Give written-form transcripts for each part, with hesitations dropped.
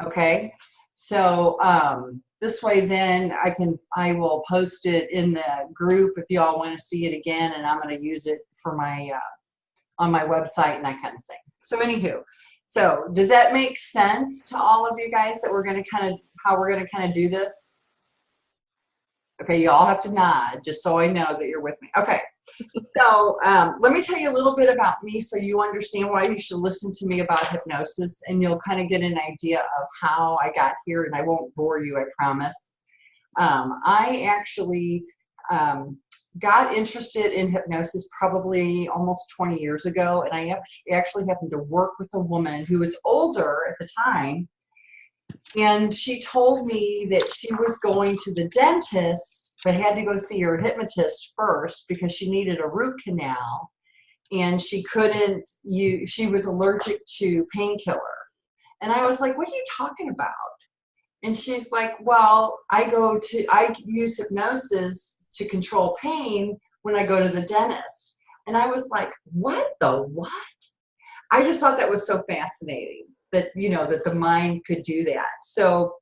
Okay. So this way then I will post it in the group if you all want to see it again, and I'm going to use it for my, on my website and that kind of thing. So anywho, so does that make sense to all of you guys that we're going to kind of, how we're going to kind of do this? Okay, you all have to nod just so I know that you're with me. Okay, so let me tell you a little bit about me so you understand why you should listen to me about hypnosis, and you'll kind of get an idea of how I got here, and I won't bore you, I promise. I actually got interested in hypnosis probably almost 20 years ago, and I actually happened to work with a woman who was older at the time, and she told me that she was going to the dentist but had to go see her hypnotist first because she needed a root canal, and she couldn't use, she was allergic to painkiller. And I was like, what are you talking about? And she's like, well, I use hypnosis to control pain when I go to the dentist. And I was like, what the what? I just thought that was so fascinating that, you know, that the mind could do that. So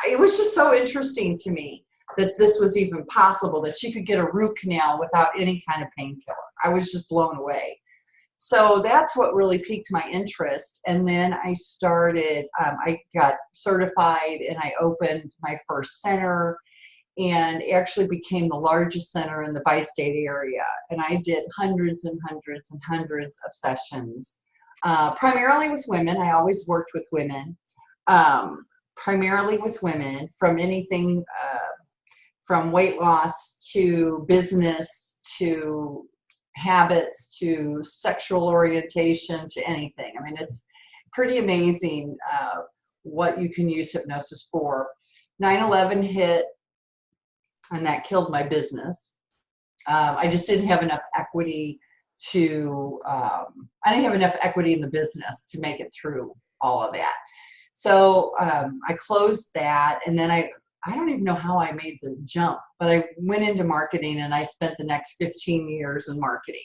it was just so interesting to me that this was even possible, that she could get a root canal without any kind of painkiller. I was just blown away. So that's what really piqued my interest. And then I started, I got certified and I opened my first center, and actually became the largest center in the bi-state area. And I did hundreds and hundreds and hundreds of sessions, primarily with women. I always worked with women, primarily with women, from anything from weight loss to business to habits to sexual orientation to anything. I mean, it's pretty amazing what you can use hypnosis for. 9/11 hit, and that killed my business. I just didn't have enough equity to, I didn't have enough equity in the business to make it through all of that. So I closed that, and then I don't even know how I made the jump, but I went into marketing, and I spent the next 15 years in marketing.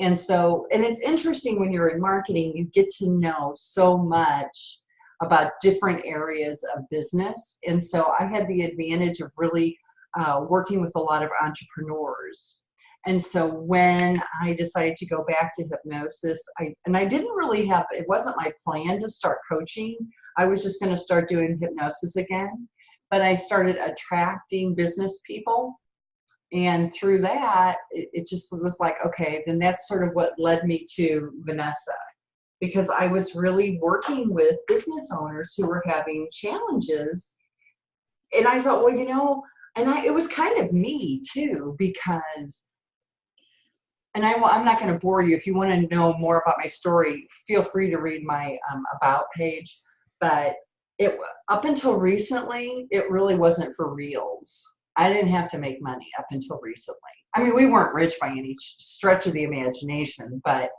And so, and it's interesting when you're in marketing, you get to know so much about different areas of business. And so I had the advantage of really working with a lot of entrepreneurs. And so when I decided to go back to hypnosis, I didn't really have, it wasn't my plan to start coaching. I was just going to start doing hypnosis again. But I started attracting business people. And through that, it just was like, okay, then that's sort of what led me to Vanessa, because I was really working with business owners who were having challenges. And I thought, well, you know, and it was kind of me too, because, and I'm not going to bore you. If you want to know more about my story, feel free to read my about page. But up until recently, it really wasn't for reals. I didn't have to make money up until recently. I mean, we weren't rich by any stretch of the imagination, but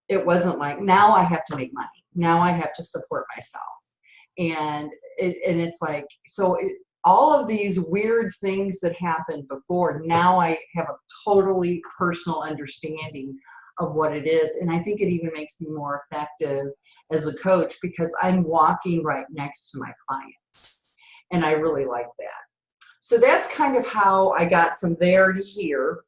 it wasn't like, now I have to make money. Now I have to support myself. And it's like, so all of these weird things that happened before, now I have a totally personal understanding of what it is. And I think it even makes me more effective as a coach, because I'm walking right next to my clients. And I really like that. So that's kind of how I got from there to here.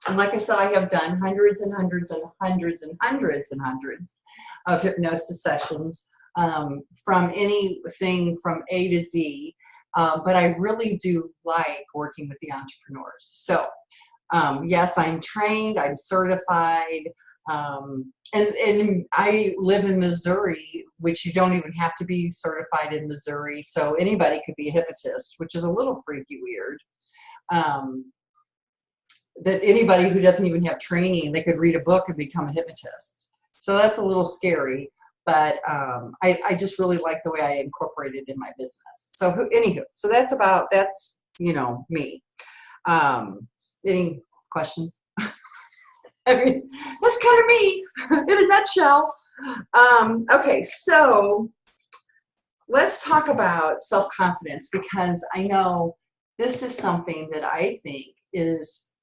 And like I said, I have done hundreds and hundreds and hundreds and hundreds and hundreds of hypnosis sessions, from anything from A to Z. But I really do like working with the entrepreneurs. So yes, I'm trained, I'm certified, and I live in Missouri, which you don't even have to be certified in Missouri. So anybody could be a hypnotist, which is a little freaky weird. That anybody who doesn't even have training, they could read a book and become a hypnotist. So that's a little scary, but I just really like the way I incorporate it in my business. So anywho, so that's, you know, me. Any questions? I mean, that's kind of me in a nutshell. Okay, so let's talk about self-confidence, because I know this is something that I think is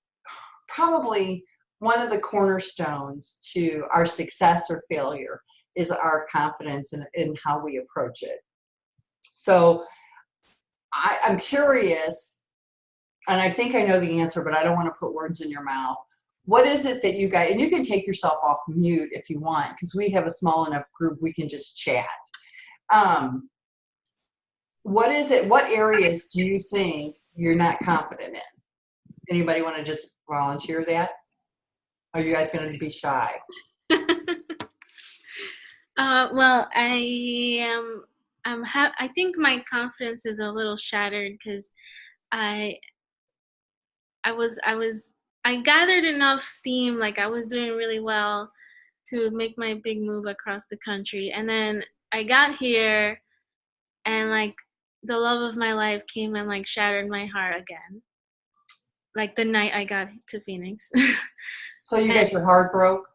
probably one of the cornerstones to our success or failure, is our confidence in how we approach it. So I'm curious, and I think I know the answer, but I don't want to put words in your mouth. What is it that you guys, and you can take yourself off mute if you want, because we have a small enough group, we can just chat. What is it, what areas do you think you're not confident in? Anybody want to just volunteer that? Are you guys going to be shy? Well, I think my confidence is a little shattered because I I gathered enough steam, like I was doing really well to make my big move across the country. And then I got here and like the love of my life came and like shattered my heart again. Like the night I got to Phoenix. So you guys, your heart broke?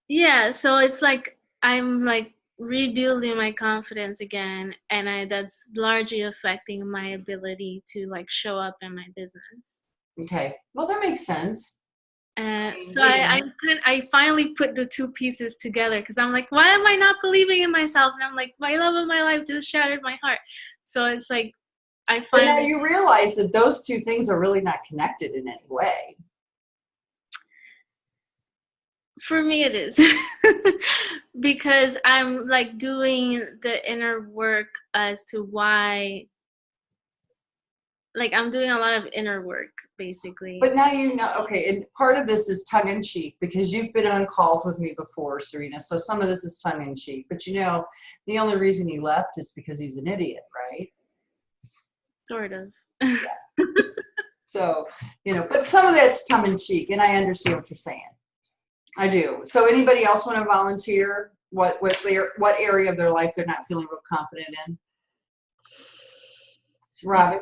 Yeah, so it's like I'm like rebuilding my confidence again, and that's largely affecting my ability to like show up in my business. Okay, well that makes sense. So I finally put the two pieces together because I'm like, why am I not believing in myself? And I'm like, my love of my life just shattered my heart. So it's like I But now finally. you realize that those two things are really not connected in any way. For me it is. Because I'm like doing the inner work as to why, like I'm doing a lot of inner work basically. But now you know, okay, and part of this is tongue in cheek because you've been on calls with me before, Serena, so some of this is tongue in cheek. But you know, the only reason he left is because he's an idiot, right? Sort of. Yeah. So, you know, but some of that's tongue in cheek, and I understand what you're saying. I do. So anybody else want to volunteer what area of their life they're not feeling real confident in? Robin?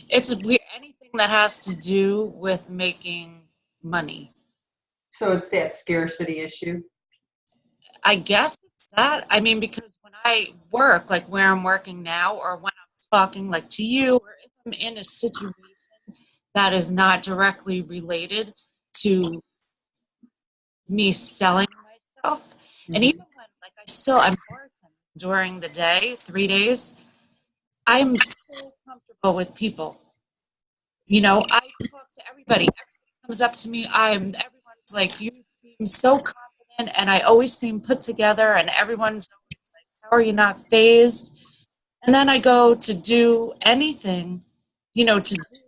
It's weird, anything that has to do with making money. So it's that scarcity issue? I guess it's that. I mean, because when I work, like where I'm working now, or when I'm talking like to you, or if I'm in a situation that is not directly related to me selling myself, and even when like I'm bartending during the day, 3 days, I'm so comfortable with people. You know, I talk to everybody. Everybody comes up to me. Everyone's like, you seem so confident, and I always seem put together, and everyone's always like, how are you not phased? And then I go to do anything, you know, to do with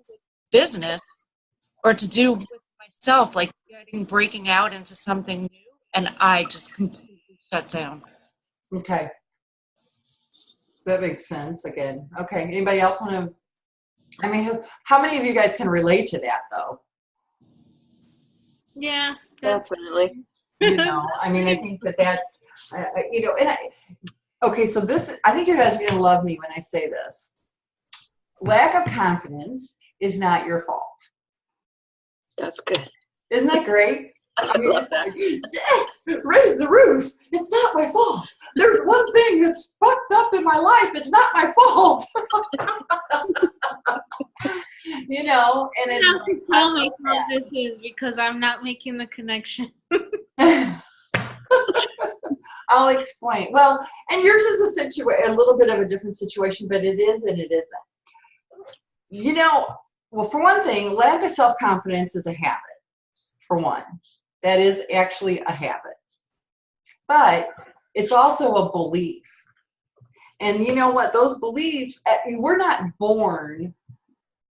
business or to do with myself, like breaking out into something new, and I just completely shut down. Okay. That makes sense again. Okay. Anybody else want to? I mean, how many of you guys can relate to that, though? Yeah, definitely. You know, I mean, I think that's, you know, and okay, so this, I think you guys are going to love me when I say this. Lack of confidence is not your fault. That's good. Isn't that great? I mean, love that. Yes, raise the roof. It's not my fault. There's one thing that's fucked up in my life. It's not my fault. You know, and it's. I have to tell myself this is because I'm not making the connection. I'll explain. Well, and yours is a little bit of a different situation, but it is and it isn't. You know, well, for one thing, lack of self-confidence is a habit, for one. That is actually a habit. But it's also a belief. And you know what? Those beliefs, we're not born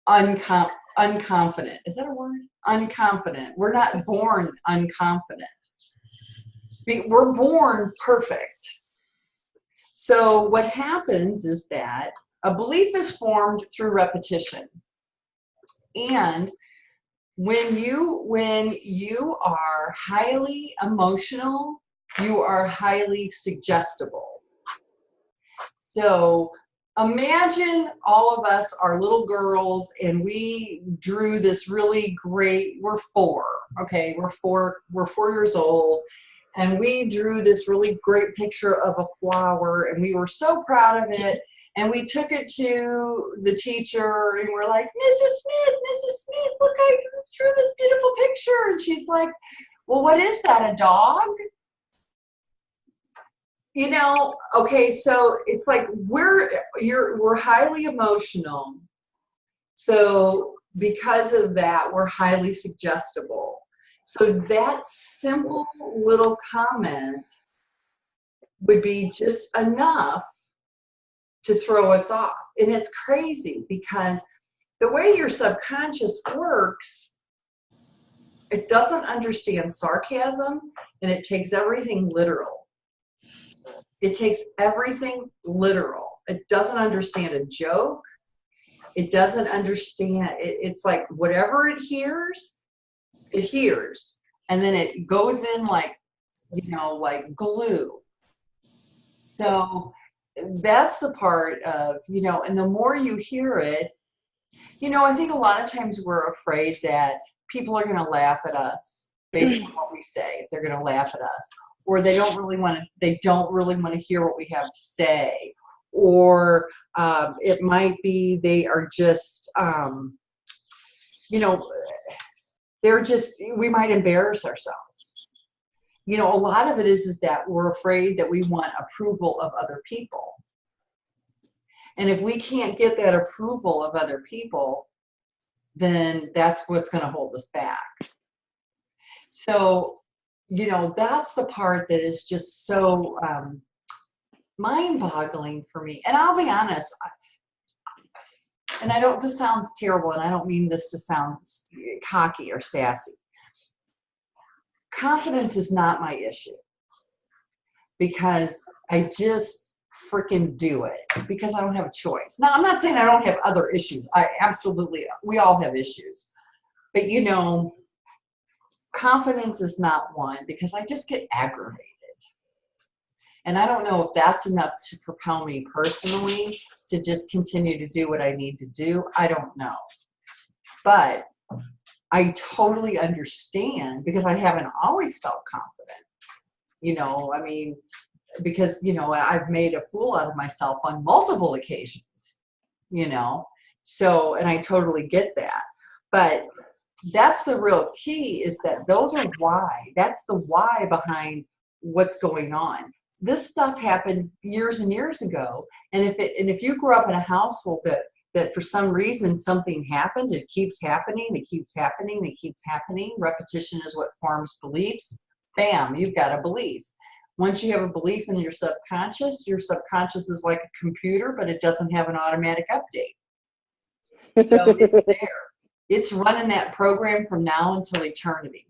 unconfident. Is that a word? Unconfident. We're not born unconfident. We're born perfect. So what happens is that a belief is formed through repetition. And when you are highly emotional, you are highly suggestible. So imagine all of us are little girls and we drew this really great, we're 4, okay, we're 4 years old, and we drew this really great picture of a flower and we were so proud of it. And we took it to the teacher and we're like, Mrs. Smith, look, I drew this beautiful picture. And she's like, well, what is that, a dog? You know, okay, so it's like we're highly emotional. So because of that, we're highly suggestible. So that simple little comment would be just enough to throw us off. And it's crazy because the way your subconscious works, it doesn't understand sarcasm, and it takes everything literal. It takes everything literal. It doesn't understand a joke. It doesn't understand, it's like whatever it hears, and then it goes in like, you know, like glue. So that's the part of, you know, and the more you hear it, you know, I think a lot of times we're afraid that people are going to laugh at us based on what we say. They're going to laugh at us, or they don't really want to hear what we have to say. Or it might be they are just, you know, we might embarrass ourselves. You know, a lot of it is that we're afraid that we want approval of other people. And if we can't get that approval of other people, then that's what's going to hold us back. So, you know, that's the part that is just so mind-boggling for me. And I'll be honest, and this sounds terrible, and I don't mean this to sound cocky or sassy. Confidence is not my issue, because I just freaking do it because I don't have a choice. Now, I'm not saying I don't have other issues. We all have issues. But, you know, confidence is not one, because I just get aggravated. And I don't know if that's enough to propel me personally to just continue to do what I need to do. I don't know. But I totally understand, because I haven't always felt confident. You know, I mean, because, you know, I've made a fool out of myself on multiple occasions, you know. So, and I totally get that. But that's the real key, is that those are why. That's the why behind what's going on. This stuff happened years and years ago, and if you grew up in a household that for some reason something happened, it keeps happening, it keeps happening, it keeps happening. Repetition is what forms beliefs. Bam, you've got a belief. Once you have a belief in your subconscious is like a computer, but it doesn't have an automatic update. So it's there. It's running that program from now until eternity.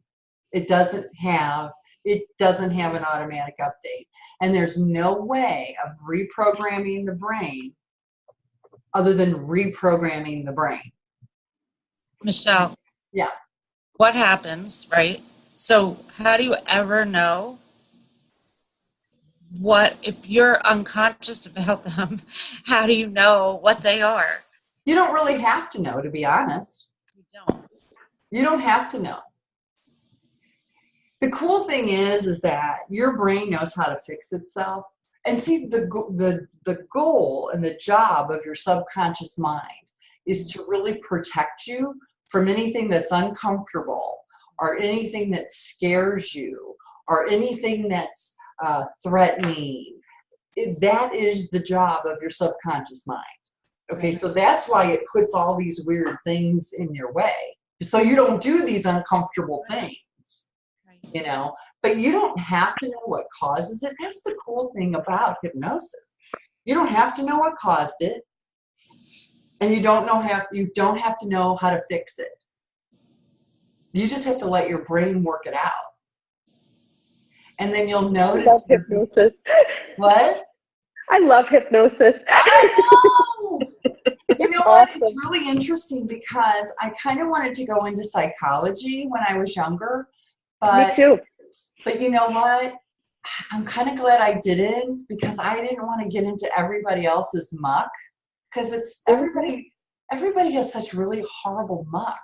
It doesn't have an automatic update. And there's no way of reprogramming the brain other than reprogramming the brain. Michele. Yeah. What happens, right? So how do you ever know if you're unconscious about them, how do you know what they are? You don't really have to know, to be honest. You don't. You don't have to know. The cool thing is that your brain knows how to fix itself. And see, the goal and the job of your subconscious mind is to really protect you from anything that's uncomfortable, or anything that scares you, or anything that's threatening. That is the job of your subconscious mind. Okay, so that's why it puts all these weird things in your way, so you don't do these uncomfortable things. You know, but you don't have to know what causes it. That's the cool thing about hypnosis. You don't have to know what caused it, and you don't have to know how to fix it. You just have to let your brain work it out. And then you'll notice. I love hypnosis. What? I love hypnosis. I know. You know Awesome. what? It's really interesting, because I kind of wanted to go into psychology when I was younger. But, Me too. But you know what? I'm kind of glad I didn't, because I didn't want to get into everybody else's muck, because it's everybody has such really horrible muck,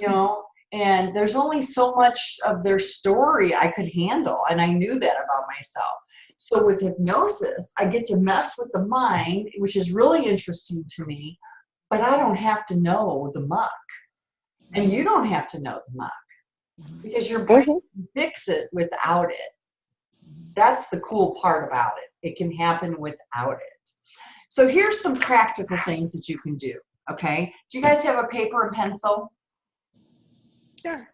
you know, and there's only so much of their story I could handle, and I knew that about myself. So with hypnosis, I get to mess with the mind, which is really interesting to me, but I don't have to know the muck, and you don't have to know the muck. because your brain can fix it without it. That's the cool part about it. It can happen without it. So here's some practical things that you can do, okay? Do you guys have a paper and pencil? Sure.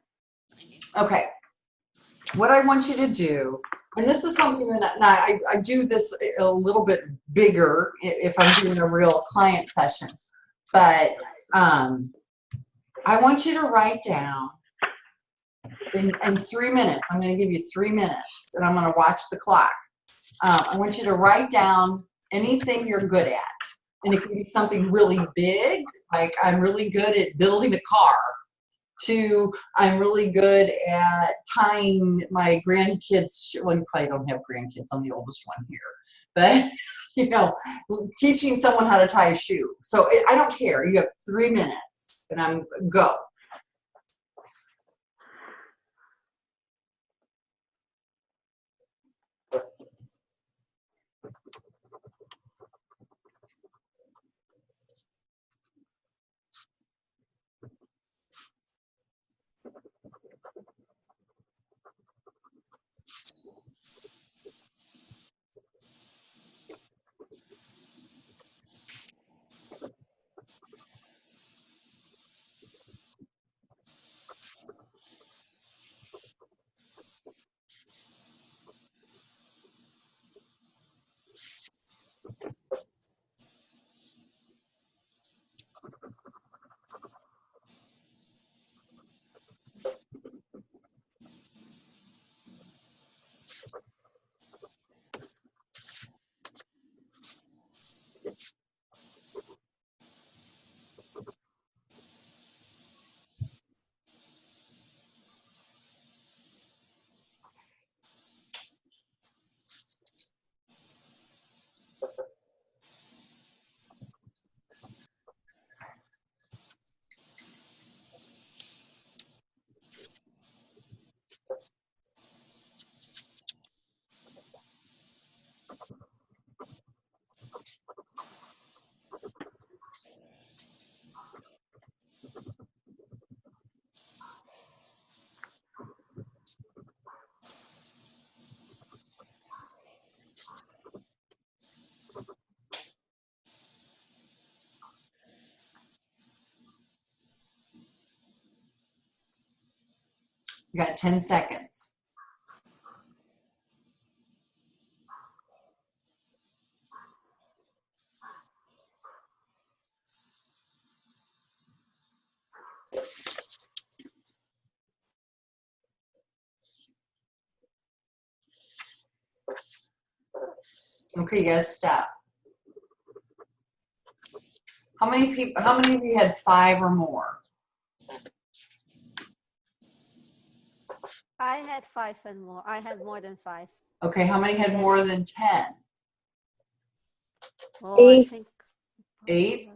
Okay. What I want you to do, and this is something that I do this a little bit bigger if I'm doing a real client session, but I want you to write down in 3 minutes. I'm going to give you 3 minutes, and I'm going to watch the clock. I want you to write down anything you're good at, and it can be something really big, like I'm really good at building a car, to I'm really good at tying my grandkids. Well, you probably don't have grandkids. I'm the oldest one here, but you know, teaching someone how to tie a shoe. So I don't care. You have 3 minutes, and I'm go. You got 10 seconds. Okay, you gotta stop. How many people? How many of you had 5 or more? I had 5 and more. I had more than 5. Okay, how many had more than 10? Oh, I 8. think 8?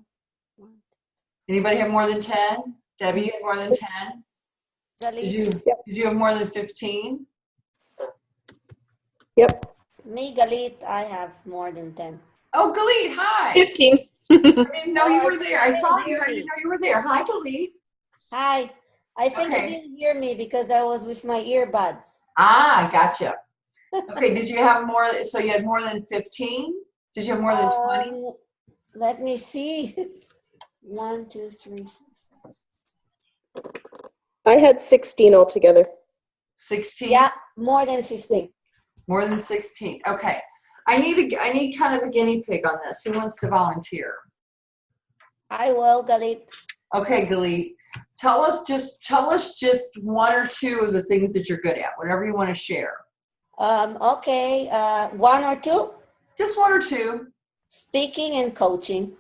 Anybody have more than 10? Debbie, you had more than 10? Did you have more than 15? Yep. Me, Galit, I have more than 10. Oh, Galit, hi. 15. I didn't know you Oh, were there. I saw didn't you. hear I me. didn't know you were there. Hi, Galit. Hi. I think you Okay. didn't hear me because I was with my earbuds. Ah, gotcha. Okay, did you have more? So you had more than 15? Did you have more than 20? Let me see. 1, 2, 3, 4. I had 16 altogether. 16? Yeah, more than 15. More than 16. Okay. I need kind of a guinea pig on this. Who wants to volunteer? I will, Galit. Okay, Galit. Tell us just 1 or 2 of the things that you're good at. Whatever you want to share. Okay. 1 or 2? Just 1 or 2. Speaking and coaching.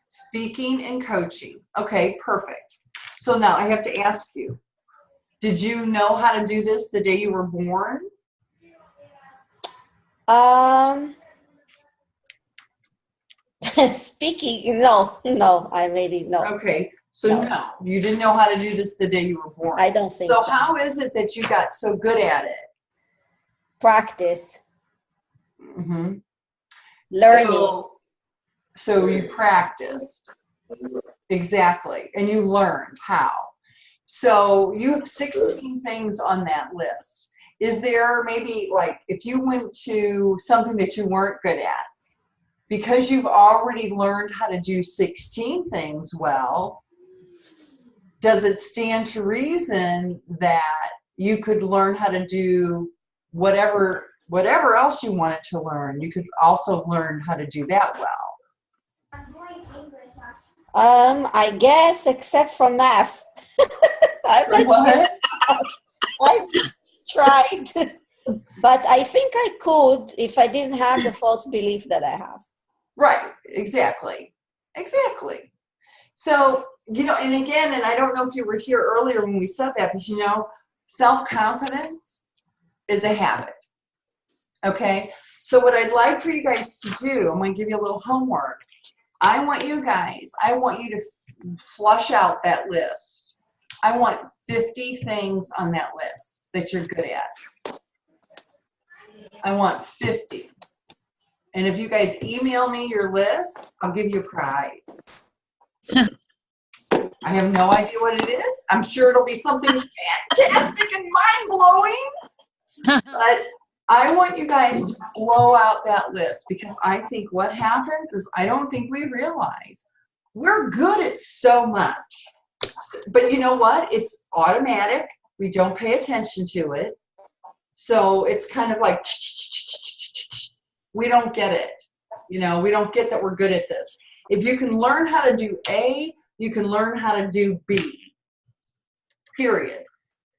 Speaking and coaching. Okay, perfect. So now I have to ask you, did you know how to do this the day you were born? Speaking, no, I maybe no. Okay, so no, you didn't know how to do this the day you were born. I don't think So so. how is it that you got so good at it? Practice. Mm-hmm. Learning. So you practiced. Exactly. And you learned how. So you have 16 things on that list. Is there maybe, like, if you went to something that you weren't good at, because you've already learned how to do 16 things well, does it stand to reason that you could learn how to do whatever else you wanted to learn? You could also learn how to do that well. I guess except for math. I'm not What? sure. I've tried, but I think I could if I didn't have the false belief that I have. Right, exactly. Exactly. So, and again, and I don't know if you were here earlier when we said that, but self-confidence is a habit. Okay? So what I'd like for you guys to do, I'm going to give you a little homework. I want you to flush out that list. I want 50 things on that list that you're good at. I want 50. And if you guys email me your list, I'll give you a prize. I have no idea what it is. I'm sure it'll be something fantastic and mind-blowing. But I want you guys to blow out that list, because I think what happens is I don't think we realize we're good at so much. But you know what? It's automatic. We don't pay attention to it. So it's kind of like we don't get it. We don't get that we're good at this. If you can learn how to do A, you can learn how to do B. Period.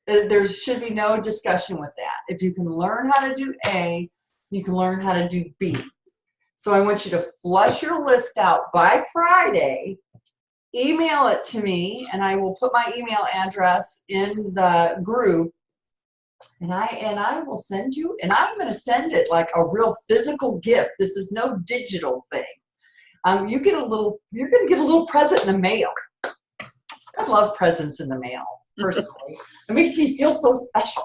There should be no discussion with that. If you can learn how to do A, you can learn how to do B. So I want you to flush your list out by Friday, email it to me, and I will put my email address in the group, and I will send you, and I'm going to send it like a real physical gift. This is no digital thing. You're going to get a little present in the mail. I love presents in the mail, personally. It makes me feel so special.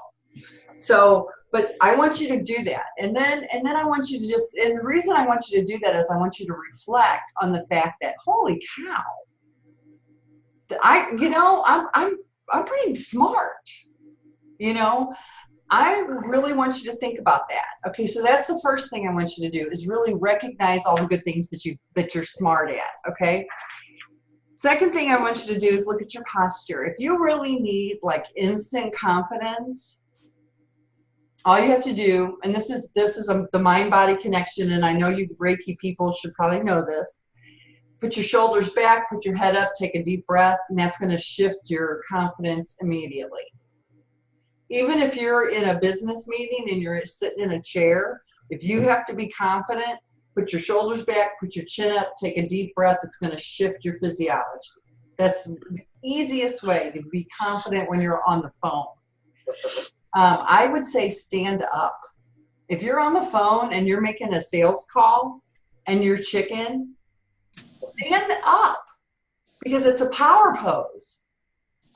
So, but I want you to do that. And then I want you to and the reason I want you to do that is I want you to reflect on the fact that, holy cow, I'm pretty smart. I really want you to think about that. Okay, so that's the first thing I want you to do, is really recognize all the good things that you're smart at. Okay. Second thing I want you to do is look at your posture. If you really need like instant confidence, all you have to do, and this is the mind-body connection, and I know you Reiki people should probably know this. Put your shoulders back, put your head up, take a deep breath, and that's going to shift your confidence immediately. Even if you're in a business meeting and you're sitting in a chair, if you have to be confident, put your shoulders back, put your chin up, take a deep breath. It's going to shift your physiology. That's the easiest way to be confident when you're on the phone. I would say stand up. If you're on the phone and you're making a sales call and you're chicken, stand up, because it's a power pose.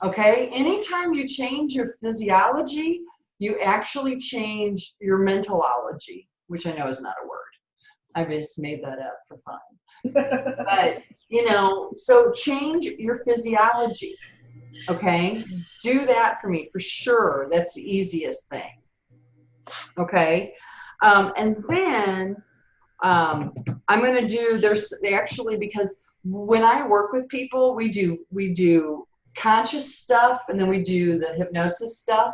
Okay? Anytime you change your physiology, you actually change your mentalology, which I know is not a word. I just made that up for fun. But, so change your physiology. Okay? Do that for me, for sure. That's the easiest thing. Okay? And then I'm going to do, because when I work with people, we do conscious stuff, and then we do the hypnosis stuff,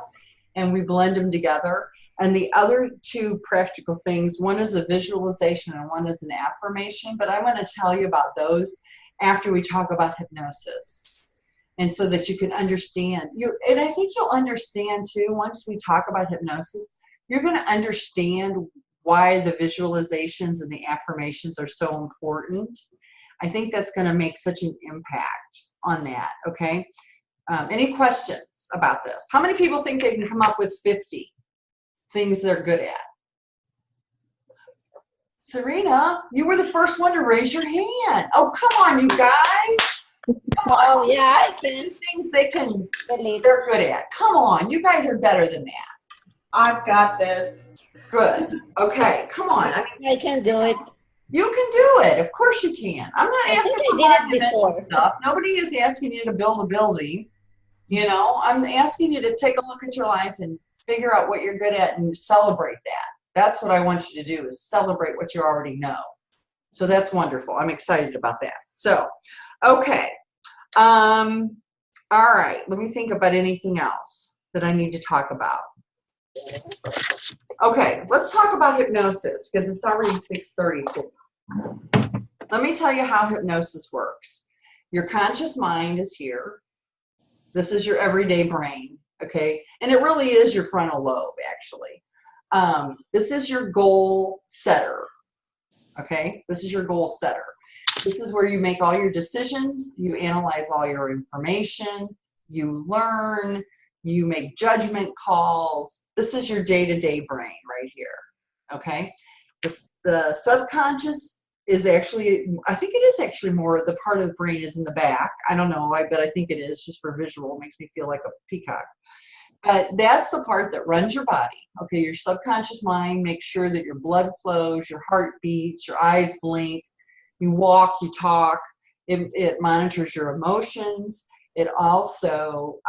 and we blend them together. And the other two practical things, one is a visualization and one is an affirmation, but I'm going to tell you about those after we talk about hypnosis. And so that you can understand. And I think you'll understand too, once we talk about hypnosis, you're going to understand why the visualizations and the affirmations are so important. I think that's going to make such an impact on that, okay? Any questions about this? How many people think they can come up with 50 things they're good at? Serena, you were the first one to raise your hand. Oh, come on, you guys. Come on. Oh, yeah, I can. Things they're good at. Come on, you guys are better than that. I've got this. Good. Okay, come on. I can do it. You can do it. Of course you can. I'm not I asking think for I did it monumental before. stuff. Nobody is asking you to build a building. You know, I'm asking you to take a look at your life and figure out what you're good at and celebrate that. That's what I want you to do, is celebrate what you already know. So that's wonderful. I'm excited about that. So, okay. All right. Let me think about anything else that I need to talk about. Okay, let's talk about hypnosis because it's already 6:32. Let me tell you how hypnosis works. Your conscious mind is here. This is your everyday brain, okay? And it really is your frontal lobe, actually. This is your goal setter, okay? This is your goal setter. This is where you make all your decisions, you analyze all your information, you learn, you make judgment calls. This is your day-to-day brain right here, okay? The subconscious is actually, I think it is actually more, the part of the brain is in the back. I don't know, but I think it is, just for visual. It makes me feel like a peacock. But that's the part that runs your body. Okay, your subconscious mind makes sure that your blood flows, your heart beats, your eyes blink, you walk, you talk. It monitors your emotions. It also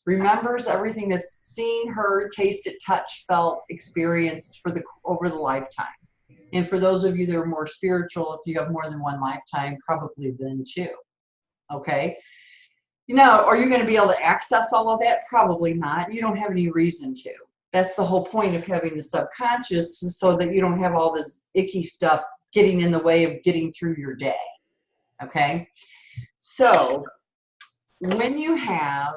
remembers everything that's seen, heard, tasted, touched, felt, experienced over the lifetime. And for those of you that are more spiritual, if you have more than one lifetime, probably then too. Okay? Now, are you going to be able to access all of that? Probably not. You don't have any reason to. That's the whole point of having the subconscious, so that you don't have all this icky stuff getting in the way of getting through your day. Okay? So, when you have,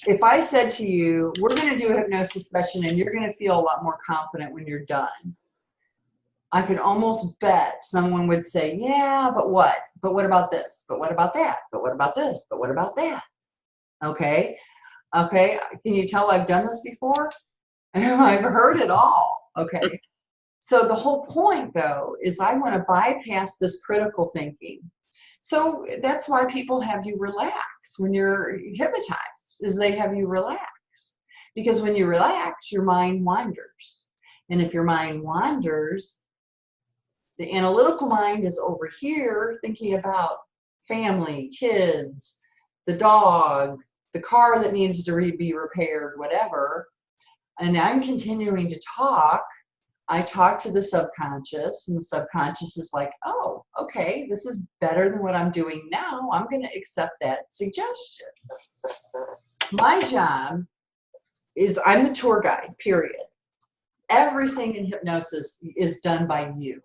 if I said to you, we're going to do a hypnosis session and you're going to feel a lot more confident when you're done, I could almost bet someone would say, yeah, but what? But what about this? But what about that? But what about this? But what about that? Okay? Okay, can you tell I've done this before? I've heard it all. Okay? So the whole point, though, is I want to bypass this critical thinking. So that's why people have you relax when you're hypnotized, is they have you relax. Because when you relax, your mind wanders. And if your mind wanders, the analytical mind is over here thinking about family, kids, the dog, the car that needs to be repaired, whatever. And I'm continuing to talk. I talk to the subconscious, and the subconscious is like, oh, okay, this is better than what I'm doing now. I'm going to accept that suggestion. My job is, I'm the tour guide, period. Everything in hypnosis is done by you.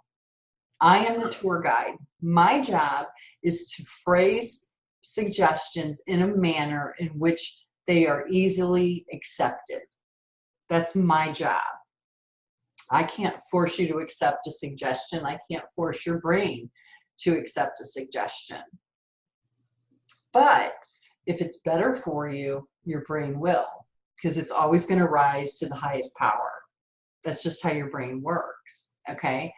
I am the tour guide. My job is to phrase suggestions in a manner in which they are easily accepted. That's my job. I can't force you to accept a suggestion. I can't force your brain to accept a suggestion. But if it's better for you, your brain will, because it's always going to rise to the highest power. That's just how your brain works, okay?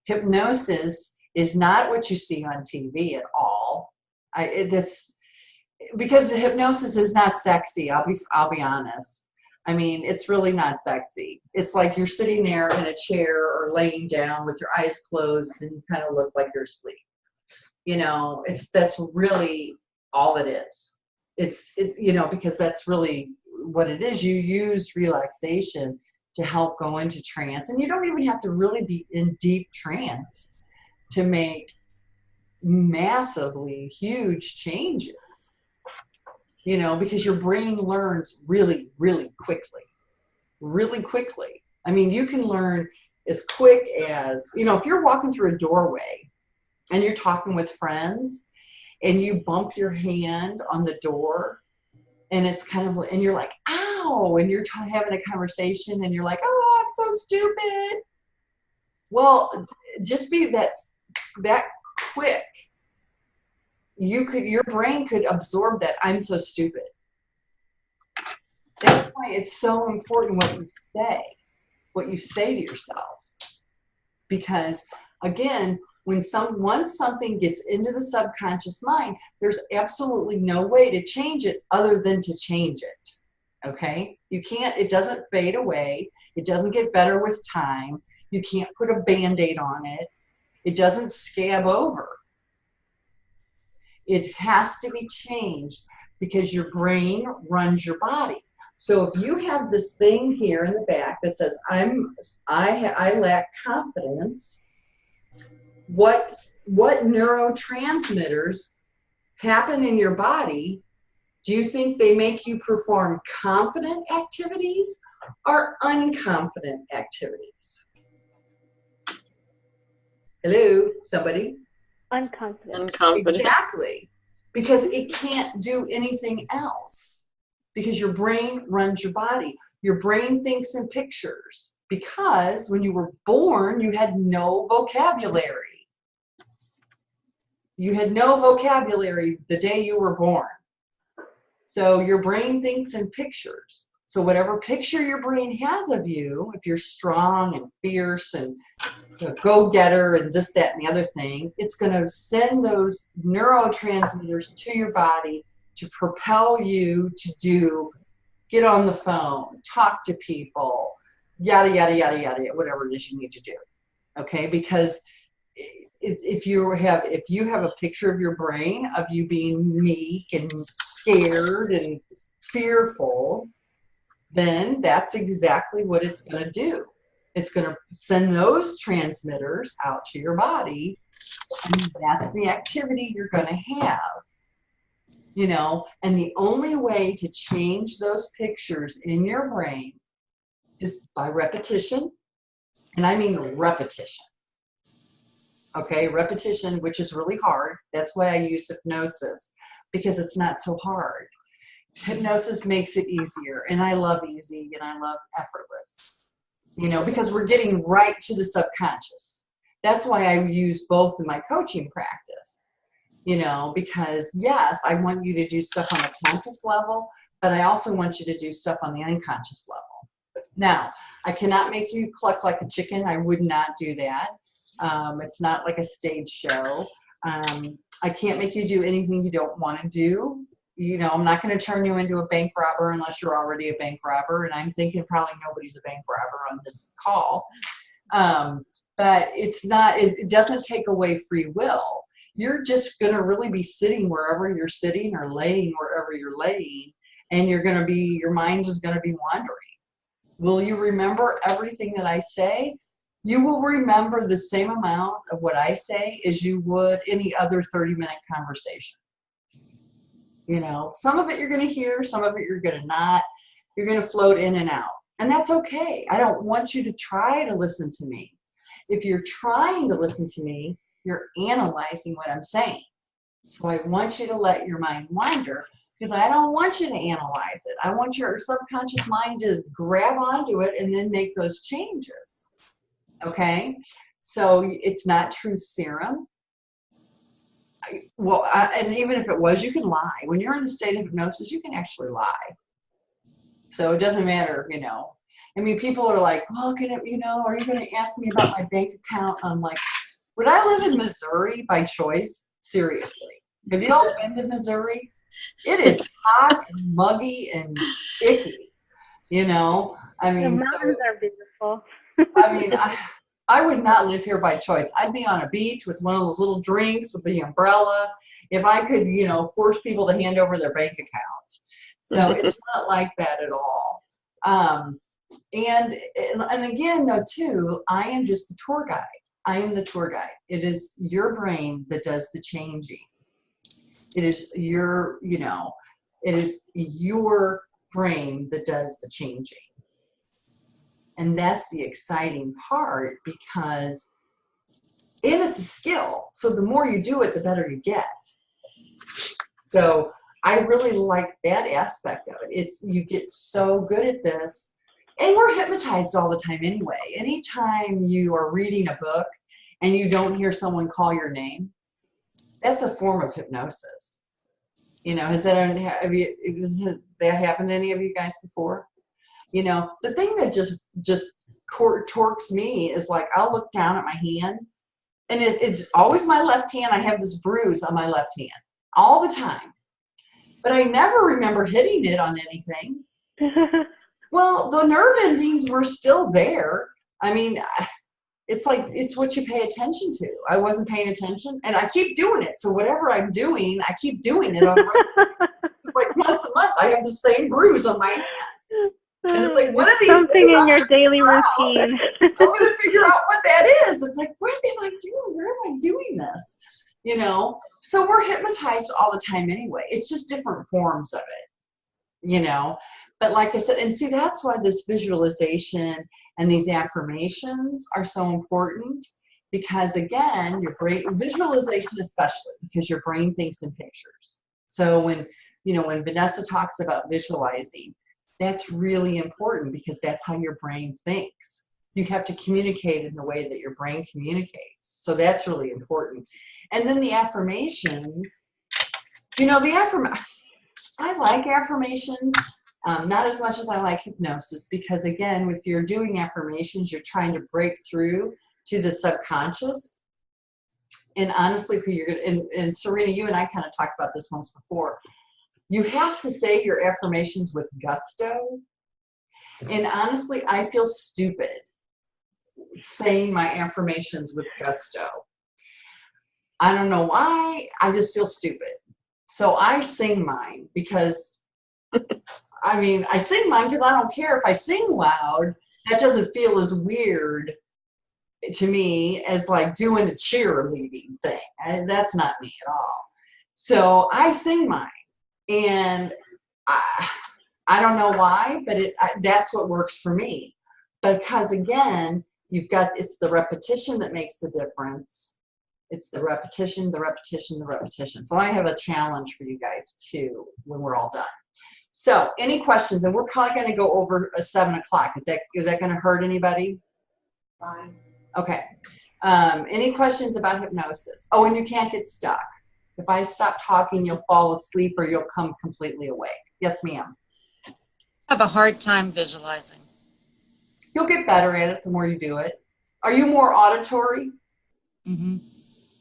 Hypnosis is not what you see on TV at all. That's because hypnosis is not sexy. I'll be honest. I mean, it's really not sexy. It's like you're sitting there in a chair or laying down with your eyes closed and you kind of look like you're asleep. You know, that's really all it is. It's you know, because that's really what it is. You use relaxation to help go into trance, and you don't even have to really be in deep trance to make massively huge changes. You know, because your brain learns really, really quickly. Really quickly. I mean, you can learn as quick as, you know, if you're walking through a doorway and you're talking with friends and you bump your hand on the door and it's kind of, and you're like, ow, and you're having a conversation and you're like, oh, I'm so stupid. Well, just be that quick. Your brain could absorb that, I'm so stupid. That's why it's so important what you say to yourself. Because again, once something gets into the subconscious mind, there's absolutely no way to change it other than to change it. Okay? You can't, it doesn't fade away. It doesn't get better with time. You can't put a Band-Aid on it. It doesn't scab over. It has to be changed because your brain runs your body. So if you have this thing here in the back that says, I lack confidence, what neurotransmitters happen in your body? Do you think they make you perform confident activities or unconfident activities? Hello, somebody? Unconfident. Exactly. Because it can't do anything else. Because your brain runs your body. Your brain thinks in pictures. Because when you were born, you had no vocabulary. You had no vocabulary the day you were born. So your brain thinks in pictures. So whatever picture your brain has of you, if you're strong and fierce and a go-getter and this, that, and the other thing, it's going to send those neurotransmitters to your body to propel you to get on the phone, talk to people, yada, yada, yada, yada, whatever it is you need to do. Okay? Because if you have a picture of your brain of you being meek and scared and fearful, then that's exactly what it's going to do. It's going to send those transmitters out to your body, and that's the activity you're going to have. You know, and the only way to change those pictures in your brain is by repetition, and I mean repetition. Okay, repetition, which is really hard. That's why I use hypnosis, because it's not so hard. Hypnosis makes it easier, and I love easy and I love effortless, you know, because we're getting right to the subconscious. That's why I use both in my coaching practice, you know, because yes, I want you to do stuff on the conscious level, but I also want you to do stuff on the unconscious level. Now, I cannot make you cluck like a chicken. I would not do that. It's not like a stage show. I can't make you do anything you don't want to do. You know, I'm not going to turn you into a bank robber unless you're already a bank robber. And I'm thinking probably nobody's a bank robber on this call. But it's not, it doesn't take away free will. You're just going to really be sitting wherever you're sitting or laying wherever you're laying. And you're going to be, your mind is going to be wandering. Will you remember everything that I say? You will remember the same amount of what I say as you would any other 30-minute conversation. You know, some of it you're going to hear, some of it you're going to not. You're going to float in and out. And that's okay. I don't want you to try to listen to me. If you're trying to listen to me, you're analyzing what I'm saying. So I want you to let your mind wander, because I don't want you to analyze it. I want your subconscious mind to grab onto it and then make those changes. Okay? So it's not truth serum. And even if it was, you can lie. When you're in a state of hypnosis, you can actually lie. So it doesn't matter, you know. I mean, people are like, well, you know, are you going to ask me about my bank account? I'm like, would I live in Missouri by choice? Seriously. Have you all been to Missouri? It is hot and muggy and icky, you know. I mean, The mountains are beautiful. I mean, I would not live here by choice. I'd be on a beach with one of those little drinks with the umbrella if I could, you know, force people to hand over their bank accounts. So it's not like that at all. And again, though, too, I am just the tour guide. I am the tour guide. It is your brain that does the changing. It is your, you know, it is your brain that does the changing. And that's the exciting part, because, and it's a skill. So the more you do it, the better you get. So I really like that aspect of it. It's, you get so good at this, and we're hypnotized all the time anyway. Anytime you are reading a book and you don't hear someone call your name, that's a form of hypnosis. You know, has that happened to any of you guys before? You know, the thing that just torques me is, like, I'll look down at my hand, and it's always my left hand. I have this bruise on my left hand all the time, but I never remember hitting it on anything. Well, the nerve endings were still there. I mean, It's like, it's what you pay attention to. I wasn't paying attention, and I keep doing it. So whatever I'm doing, I keep doing it. It's like once a month, I have the same bruise on my hand. And it's like, one of these something days, in I'm your gonna daily figure out- routine. I'm going to figure out what that is. It's like, what am I doing? Where am I doing this? You know? So we're hypnotized all the time anyway. It's just different forms of it, you know? But like I said, and see, that's why this visualization and these affirmations are so important, because again, your brain, visualization especially, because your brain thinks in pictures. So when, you know, when Vanessa talks about visualizing, that's really important, because that's how your brain thinks. You have to communicate in the way that your brain communicates. So that's really important. And then the affirmations, you know, I like affirmations, not as much as I like hypnosis, because again, if you're doing affirmations, you're trying to break through to the subconscious. And honestly, and Serena, you and I kind of talked about this once before. You have to say your affirmations with gusto. And honestly, I feel stupid saying my affirmations with gusto. I don't know why, I just feel stupid. So I sing mine because, I mean, I sing mine because I don't care if I sing loud. That doesn't feel as weird to me as like doing a cheerleading thing. And that's not me at all. So I sing mine. And I don't know why, but that's what works for me. Because again, it's the repetition that makes the difference. It's the repetition, the repetition, the repetition. So I have a challenge for you guys too when we're all done. So any questions? And we're probably going to go over 7 o'clock. Is that going to hurt anybody? Fine. Okay. Any questions about hypnosis? Oh, and you can't get stuck. If I stop talking, you'll fall asleep or you'll come completely awake. Yes, ma'am. I have a hard time visualizing. You'll get better at it the more you do it. Are you more auditory? Mm-hmm.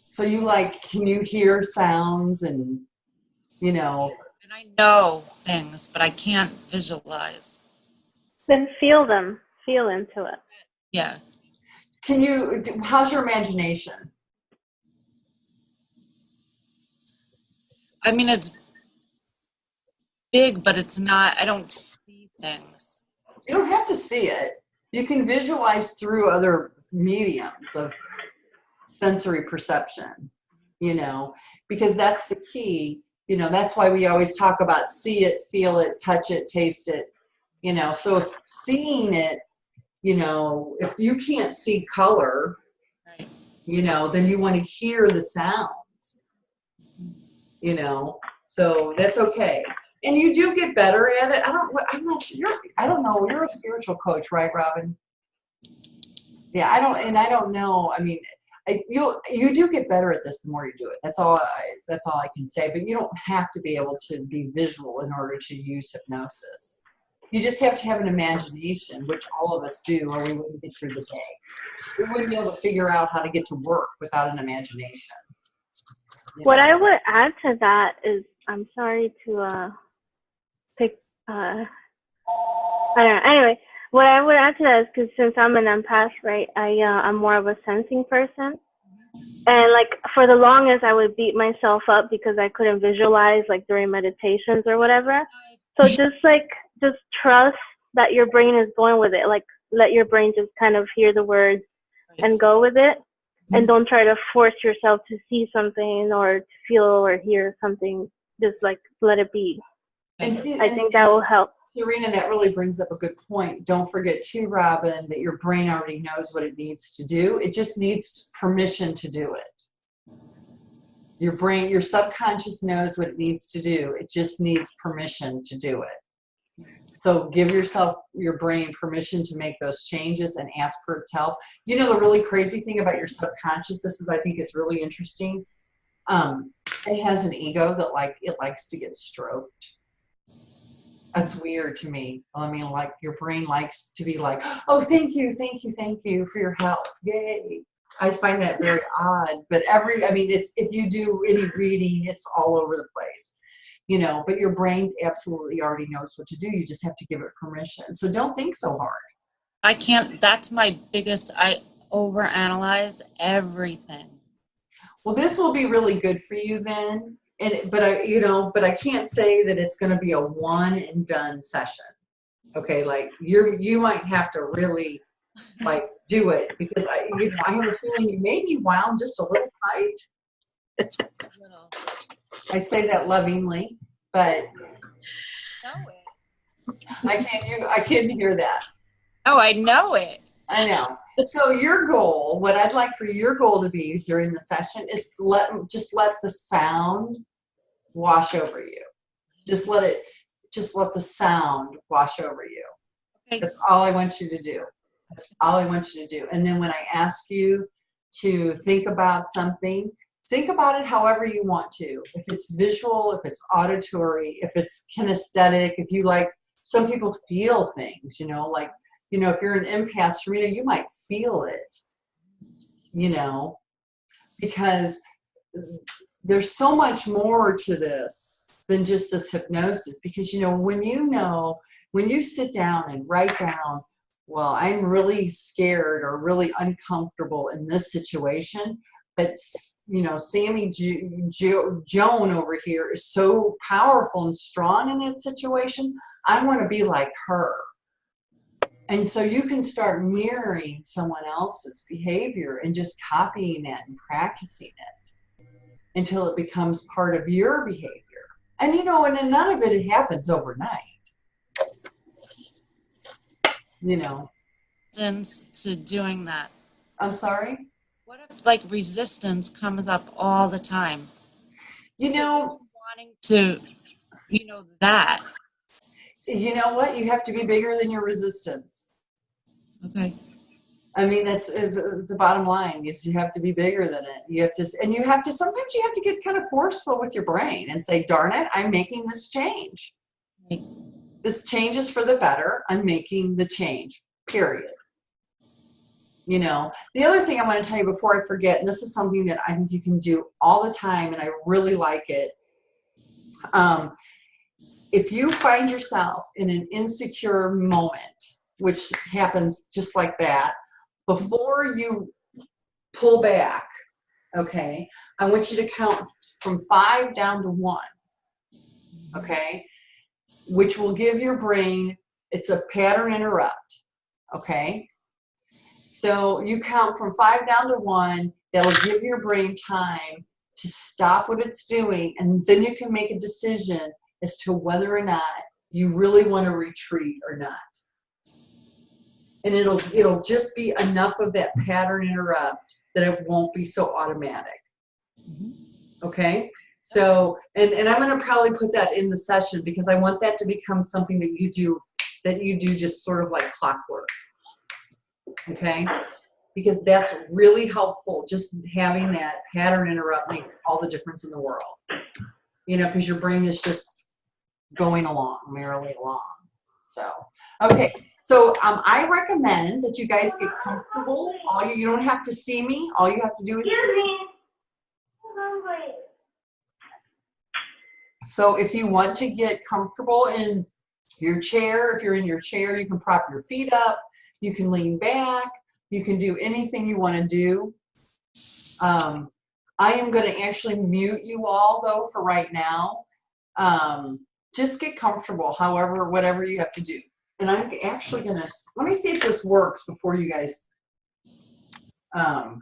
So can you hear sounds and, you know? And I know things, but I can't visualize. Then feel them. Feel into it. Yeah. How's your imagination? I mean, it's big, but it's not, I don't see things. You don't have to see it. You can visualize through other mediums of sensory perception, you know, because that's the key. You know, that's why we always talk about see it, feel it, touch it, taste it, you know. So if seeing it, you know, if you can't see color, Right. you know, then you want to hear the sounds, you know, so that's okay. And you do get better at it. I'm not sure. I don't know. You're a spiritual coach, right, Robin? Yeah, I don't know. I mean, you do get better at this the more you do it. That's all I can say. But you don't have to be able to be visual in order to use hypnosis. You just have to have an imagination, which all of us do, or we wouldn't get through the day. We wouldn't be able to figure out how to get to work without an imagination. You What know? I would add to that is, I'm sorry to pick, I don't know. Anyway, what I would add to that is, because since I'm an empath, right, I'm more of a sensing person. And like for the longest, I would beat myself up because I couldn't visualize like during meditations or whatever. So just trust that your brain is going with it. Like let your brain just kind of hear the words and go with it. And don't try to force yourself to see something or to feel or hear something. Just like let it be. And see, I think that will help. Serena, that really brings up a good point. Don't forget too, Robin, that your brain already knows what it needs to do. It just needs permission to do it. Your brain, your subconscious knows what it needs to do. It just needs permission to do it. So give your brain permission to make those changes and ask for its help. You know, the really crazy thing about your subconscious, I think is really interesting. It has an ego that it likes to get stroked. That's weird to me. I mean, like your brain likes to be like, oh, thank you for your help. Yay. I find that very odd, but if you do any reading, it's all over the place, you know, but your brain absolutely already knows what to do. You just have to give it permission. So don't think so hard. I can't, that's my biggest, overanalyze everything. Well, this will be really good for you then. But I can't say that it's going to be a one and done session. Okay, like you might have to really like do it because I have a feeling you may be wound just a little tight. Just a little. I say that lovingly, but Know it. I can't hear that. Oh, I know it. I know. So your goal, what I'd like for your goal to be during the session is to let the sound wash over you. Just let the sound wash over you. Okay. That's all I want you to do. That's all I want you to do. And then when I ask you to think about something, think about it however you want to. If it's visual, if it's auditory, if it's kinesthetic, if you like, some people feel things, like, if you're an empath, Serena, you might feel it, because there's so much more to this than just this hypnosis. Because, when you sit down and write down, well, I'm really scared or really uncomfortable in this situation, but, Sammy Joan over here is so powerful and strong in that situation. I want to be like her. And so you can start mirroring someone else's behavior and just copying it and practicing it until it becomes part of your behavior. And, and none of it happens overnight. To doing that. I'm sorry? What if resistance comes up all the time? Wanting to, that. You know what? You have to be bigger than your resistance. Okay. I mean, it's the bottom line is you have to be bigger than it. Sometimes you have to get kind of forceful with your brain and say, darn it, I'm making this change. Right. This change is for the better. I'm making the change, period. The other thing I want to tell you before I forget, and this is something that I think you can do all the time, and I really like it. If you find yourself in an insecure moment, which happens just like that, before you pull back, okay, I want you to count from 5 down to 1, okay, which will give your brain, it's a pattern interrupt, okay? So you count from 5 down to 1, that'll give your brain time to stop what it's doing, and then you can make a decision as to whether or not you really want to retreat or not. And it'll just be enough of that pattern interrupt that it won't be so automatic. Okay? So, and I'm going to probably put that in the session because I want that to become something that you do just sort of like clockwork. Okay? Because that's really helpful. Just having that pattern interrupt makes all the difference in the world. Because your brain is just going along, merrily along. So, okay. So I recommend that you guys get comfortable. You don't have to see me. All you have to do is hear me. So if you want to get comfortable in your chair, if you're in your chair, you can prop your feet up. You can lean back. You can do anything you want to do. I am going to actually mute you all, though, for right now. Just get comfortable, whatever you have to do. And I'm actually going to, let me see if this works before you guys,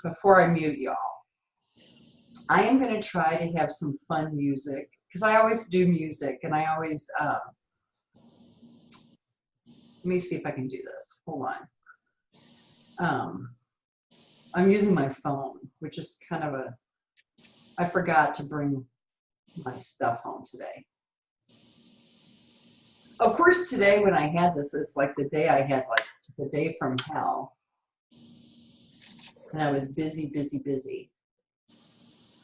before I mute y'all. I am going to try to have some fun music, because I always do music, and I always, let me see if I can do this. Hold on. I'm using my phone, which is kind of I forgot to bring my stuff home today. Of course, today when I had this, it's like the day I had, like the day from hell. And I was busy, busy, busy.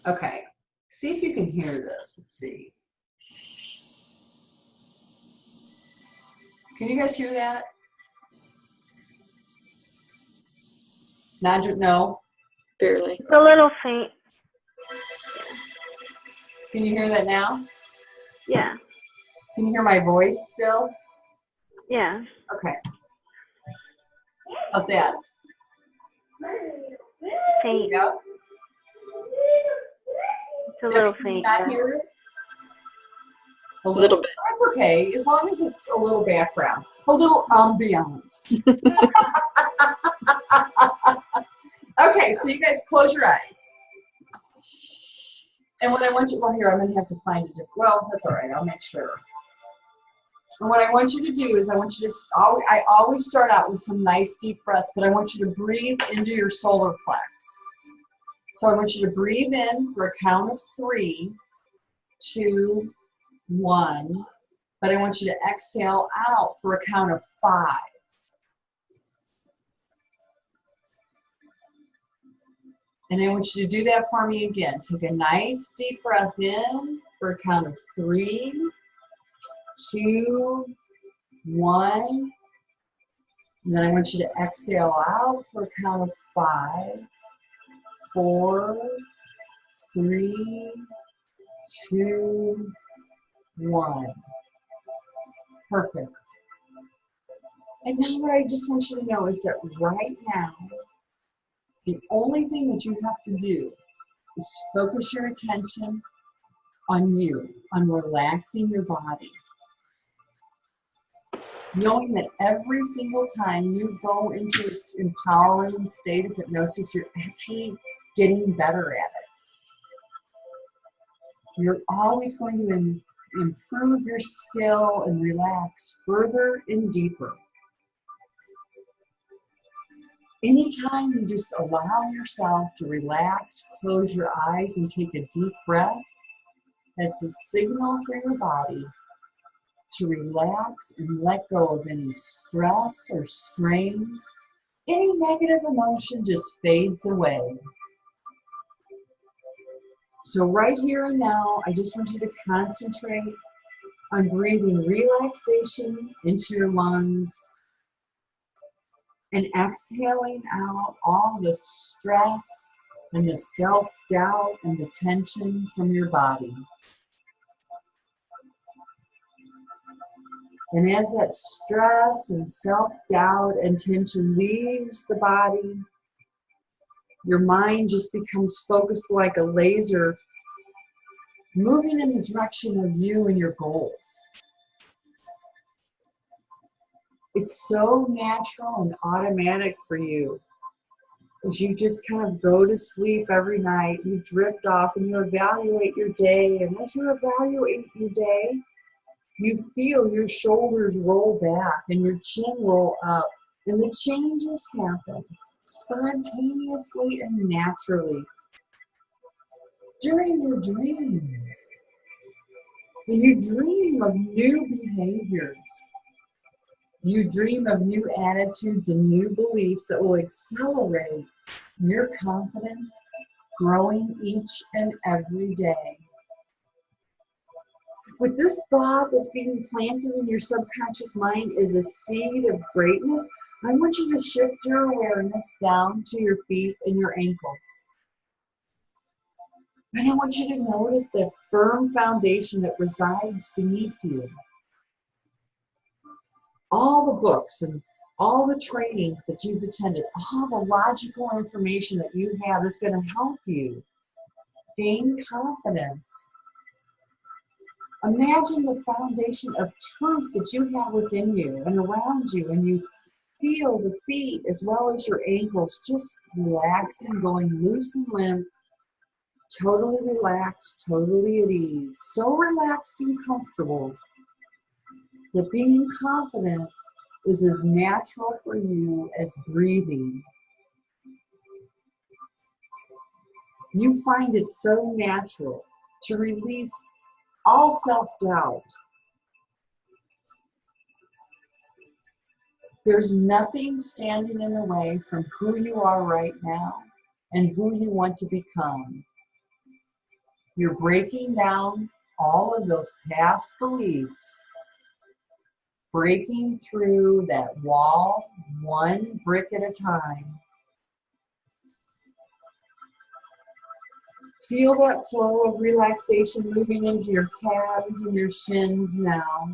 Okay, see if you can hear this. Let's see. Can you guys hear that? No? Barely. It's a little faint. Can you hear that now? Yeah. Can you hear my voice still? Yeah. Okay. How's that? faint. Yeah. It's a little Can you faint. not hear it? A Little bit. That's okay, as long as it's a little background, a little ambiance. Okay, so you guys close your eyes. And what I want you, well, here, I'm going to have to find a different, well, that's all right, I'll make sure. And what I want you to do is I want you to, I always start out with some nice deep breaths, but I want you to breathe into your solar plex. So I want you to breathe in for a count of 3, 2, 1, but I want you to exhale out for a count of 5. And I want you to do that for me again. Take a nice deep breath in for a count of 3, 2, 1. And then I want you to exhale out for a count of 5, 4, 3, 2, 1. Perfect. And now what I just want you to know is that right now, the only thing that you have to do is focus your attention on you, on relaxing your body. Knowing that every single time you go into this empowering state of hypnosis, you're actually getting better at it. You're always going to improve your skill and relax further and deeper. Anytime you just allow yourself to relax, close your eyes, and take a deep breath, that's a signal for your body to relax and let go of any stress or strain. Any negative emotion just fades away. So right here and now, I just want you to concentrate on breathing relaxation into your lungs and exhaling out all the stress and the self-doubt and the tension from your body. And as that stress and self-doubt and tension leaves the body, your mind just becomes focused like a laser, moving in the direction of you and your goals. It's so natural and automatic for you. As you just kind of go to sleep every night, you drift off and you evaluate your day. And as you evaluate your day, you feel your shoulders roll back and your chin roll up. And the changes happen spontaneously and naturally during your dreams. And you dream of new behaviors. You dream of new attitudes and new beliefs that will accelerate your confidence, growing each and every day. With this thought that's being planted in your subconscious mind is a seed of greatness, I want you to shift your awareness down to your feet and your ankles. And I want you to notice the firm foundation that resides beneath you. All the books and all the trainings that you've attended, all the logical information that you have is going to help you gain confidence. Imagine the foundation of truth that you have within you and around you, and you feel the feet as well as your ankles just relaxing, going loose and limp, totally relaxed, totally at ease, so relaxed and comfortable that being confident is as natural for you as breathing. You find it so natural to release all self-doubt. There's nothing standing in the way from who you are right now and who you want to become. You're breaking down all of those past beliefs, breaking through that wall one brick at a time. Feel that flow of relaxation moving into your calves and your shins now.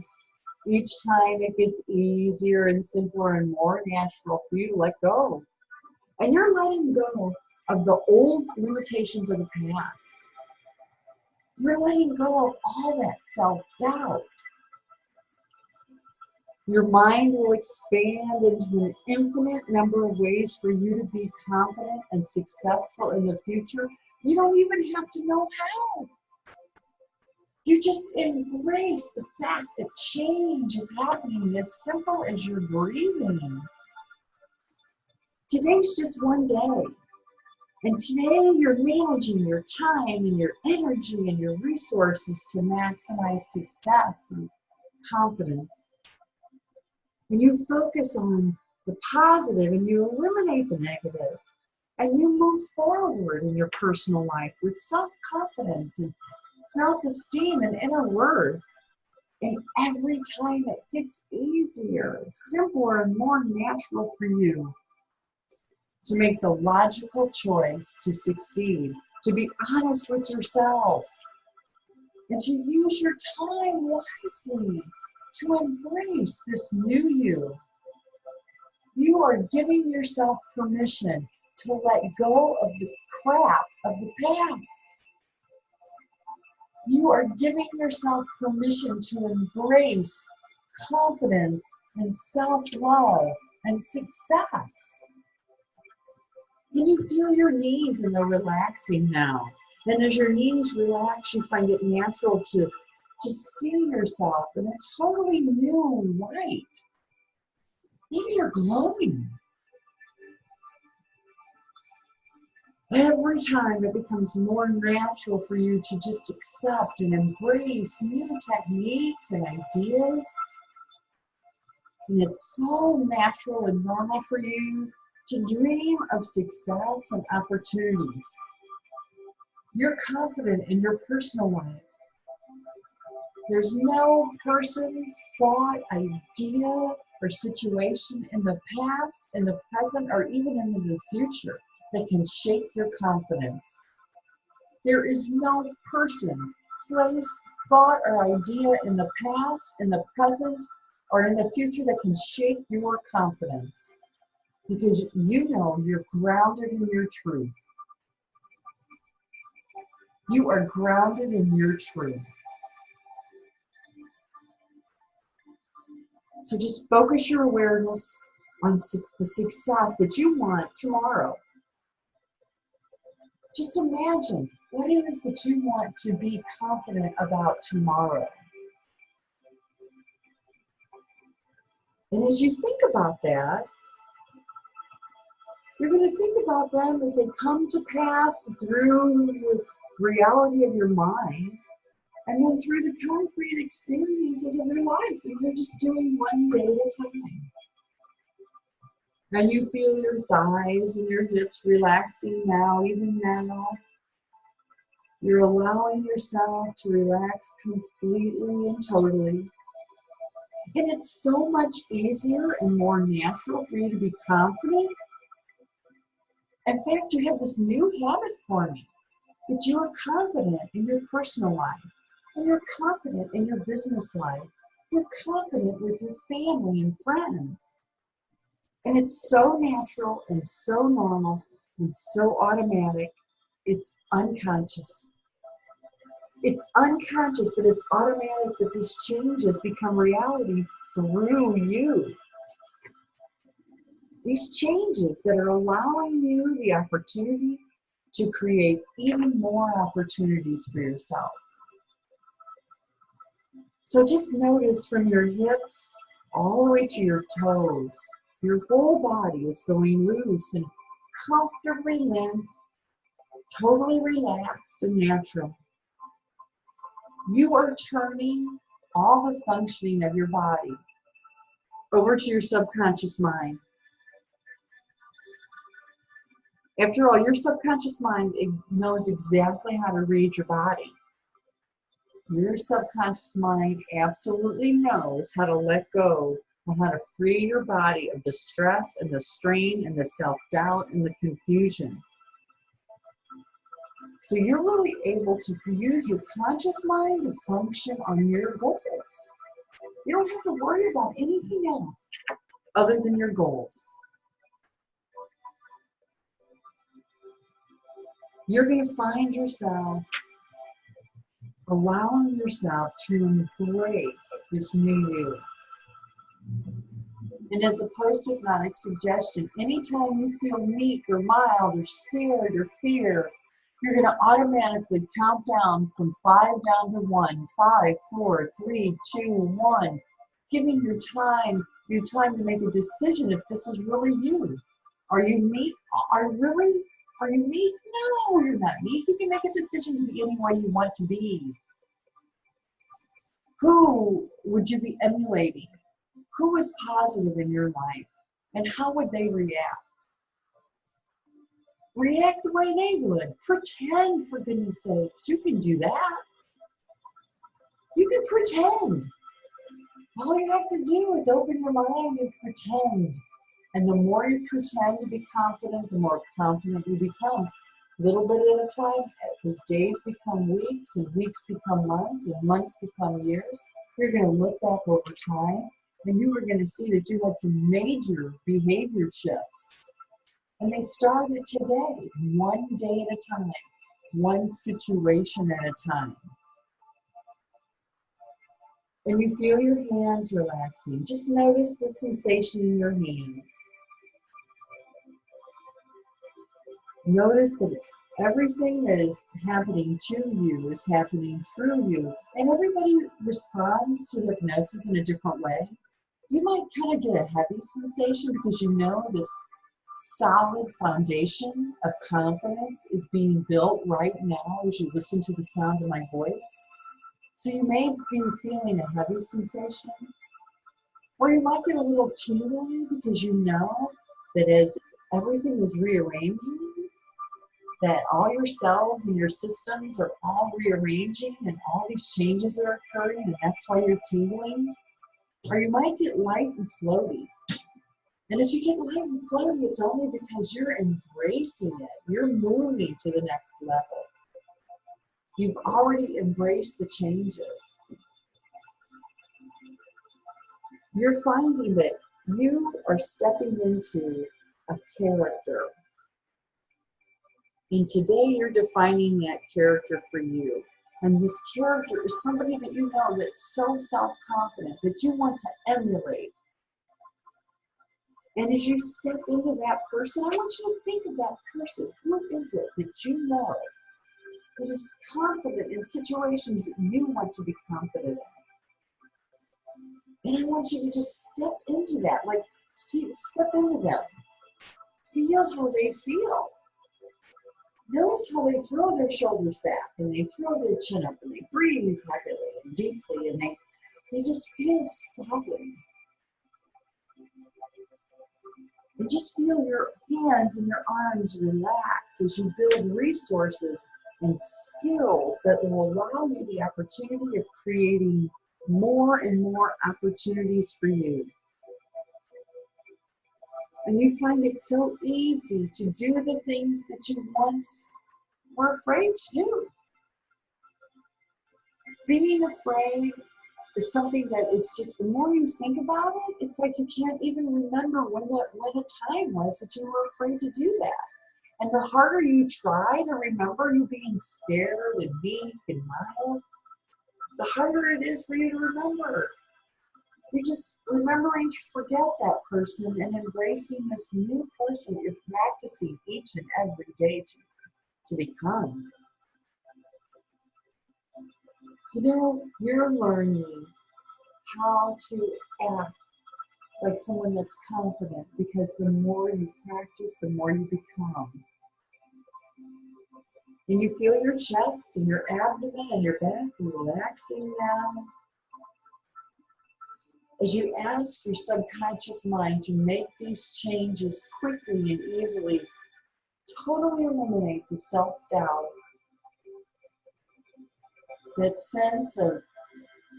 Each time it gets easier and simpler and more natural for you to let go. And you're letting go of the old limitations of the past. You're letting go of all that self-doubt. Your mind will expand into an infinite number of ways for you to be confident and successful in the future. You don't even have to know how. You just embrace the fact that change is happening as simple as you're breathing. Today's just one day. And today you're managing your time and your energy and your resources to maximize success and confidence. And you focus on the positive and you eliminate the negative. And you move forward in your personal life with self-confidence and self-esteem and inner worth. And every time it gets easier, simpler, and more natural for you to make the logical choice to succeed, to be honest with yourself, and to use your time wisely to embrace this new you. You are giving yourself permission to let go of the crap of the past. You are giving yourself permission to embrace confidence and self-love and success. And you feel your knees and they're relaxing now. And as your knees relax, you find it natural to see yourself in a totally new light. Maybe you're glowing. Every time it becomes more natural for you to just accept and embrace new techniques and ideas. And it's so natural and normal for you to dream of success and opportunities. You're confident in your personal life. There's no person, thought, idea, or situation in the past, in the present, or even in the future that can shake your confidence. There is no person, place, thought, or idea in the past, in the present, or in the future that can shake your confidence, because you know you're grounded in your truth. You are grounded in your truth. So just focus your awareness on the success that you want tomorrow. Just imagine what it is that you want to be confident about tomorrow. And as you think about that, you're going to think about them as they come to pass through the reality of your mind, and then through the concrete experiences of your life. And you're just doing one day at a time. And you feel your thighs and your hips relaxing now, even now. You're allowing yourself to relax completely and totally. And it's so much easier and more natural for you to be confident. In fact, you have this new habit forming that you are confident in your personal life, and you're confident in your business life. You're confident with your family and friends. And it's so natural and so normal and so automatic. It's unconscious. It's unconscious, but it's automatic that these changes become reality through you. These changes that are allowing you the opportunity to create even more opportunities for yourself. So just notice from your hips all the way to your toes, your whole body is going loose and comfortably limp, totally relaxed and natural. You are turning all the functioning of your body over to your subconscious mind. After all, your subconscious mind knows exactly how to read your body. Your subconscious mind absolutely knows how to let go and how to free your body of the stress and the strain and the self-doubt and the confusion. So you're really able to use your conscious mind to function on your goals. You don't have to worry about anything else other than your goals. You're going to find yourself allowing yourself to embrace this new you. And as a post-hypnotic suggestion, anytime you feel meek or mild or scared or fear, you're going to automatically count down from 5 down to 1. 5, 4, 3, 2, 1. Giving your time to make a decision if this is really you. Are you meek? Are you meek? No, you're not meek. You can make a decision to be any way you want to be. Who would you be emulating? Who is positive in your life? And how would they react? React the way they would. Pretend, for goodness sakes. You can do that. You can pretend. All you have to do is open your mind and pretend. And the more you pretend to be confident, the more confident you become. Little bit at a time, as days become weeks, and weeks become months, and months become years, you're going to look back over time, and you are going to see that you had some major behavior shifts. And they started today, one day at a time, one situation at a time. When you feel your hands relaxing, just notice the sensation in your hands. Notice that everything that is happening to you is happening through you. And everybody responds to hypnosis in a different way. You might kind of get a heavy sensation because you know this solid foundation of confidence is being built right now as you listen to the sound of my voice. So you may be feeling a heavy sensation, or you might get a little tingly because you know that as everything is rearranging, that all your cells and your systems are all rearranging and all these changes are occurring, and that's why you're tingling. Or you might get light and floaty. And if you get light and floaty, it's only because you're embracing it. You're moving to the next level. You've already embraced the changes. You're finding that you are stepping into a character. And today you're defining that character for you. And this character is somebody that you know that's so self-confident that you want to emulate. And as you step into that person, I want you to think of that person. Who is it that you know that is confident in situations that you want to be confident in? And I want you to just step into that, like step into them. Feel how they feel. Notice how they throw their shoulders back and they throw their chin up and they breathe heavily and deeply and they just feel solid. And just feel your hands and your arms relax as you build resources and skills that will allow you the opportunity of creating more and more opportunities for you. And you find it so easy to do the things that you once were afraid to do. Being afraid is something that is just, the more you think about it, it's like you can't even remember when a time was that you were afraid to do that. And the harder you try to remember you being scared and meek and mild, the harder it is for you to remember. You're just remembering to forget that person and embracing this new person that you're practicing each and every day to become. You know, you're learning how to act like someone that's confident, because the more you practice, the more you become. And you feel your chest and your abdomen and your back relaxing now. As you ask your subconscious mind to make these changes quickly and easily, totally eliminate the self-doubt, that sense of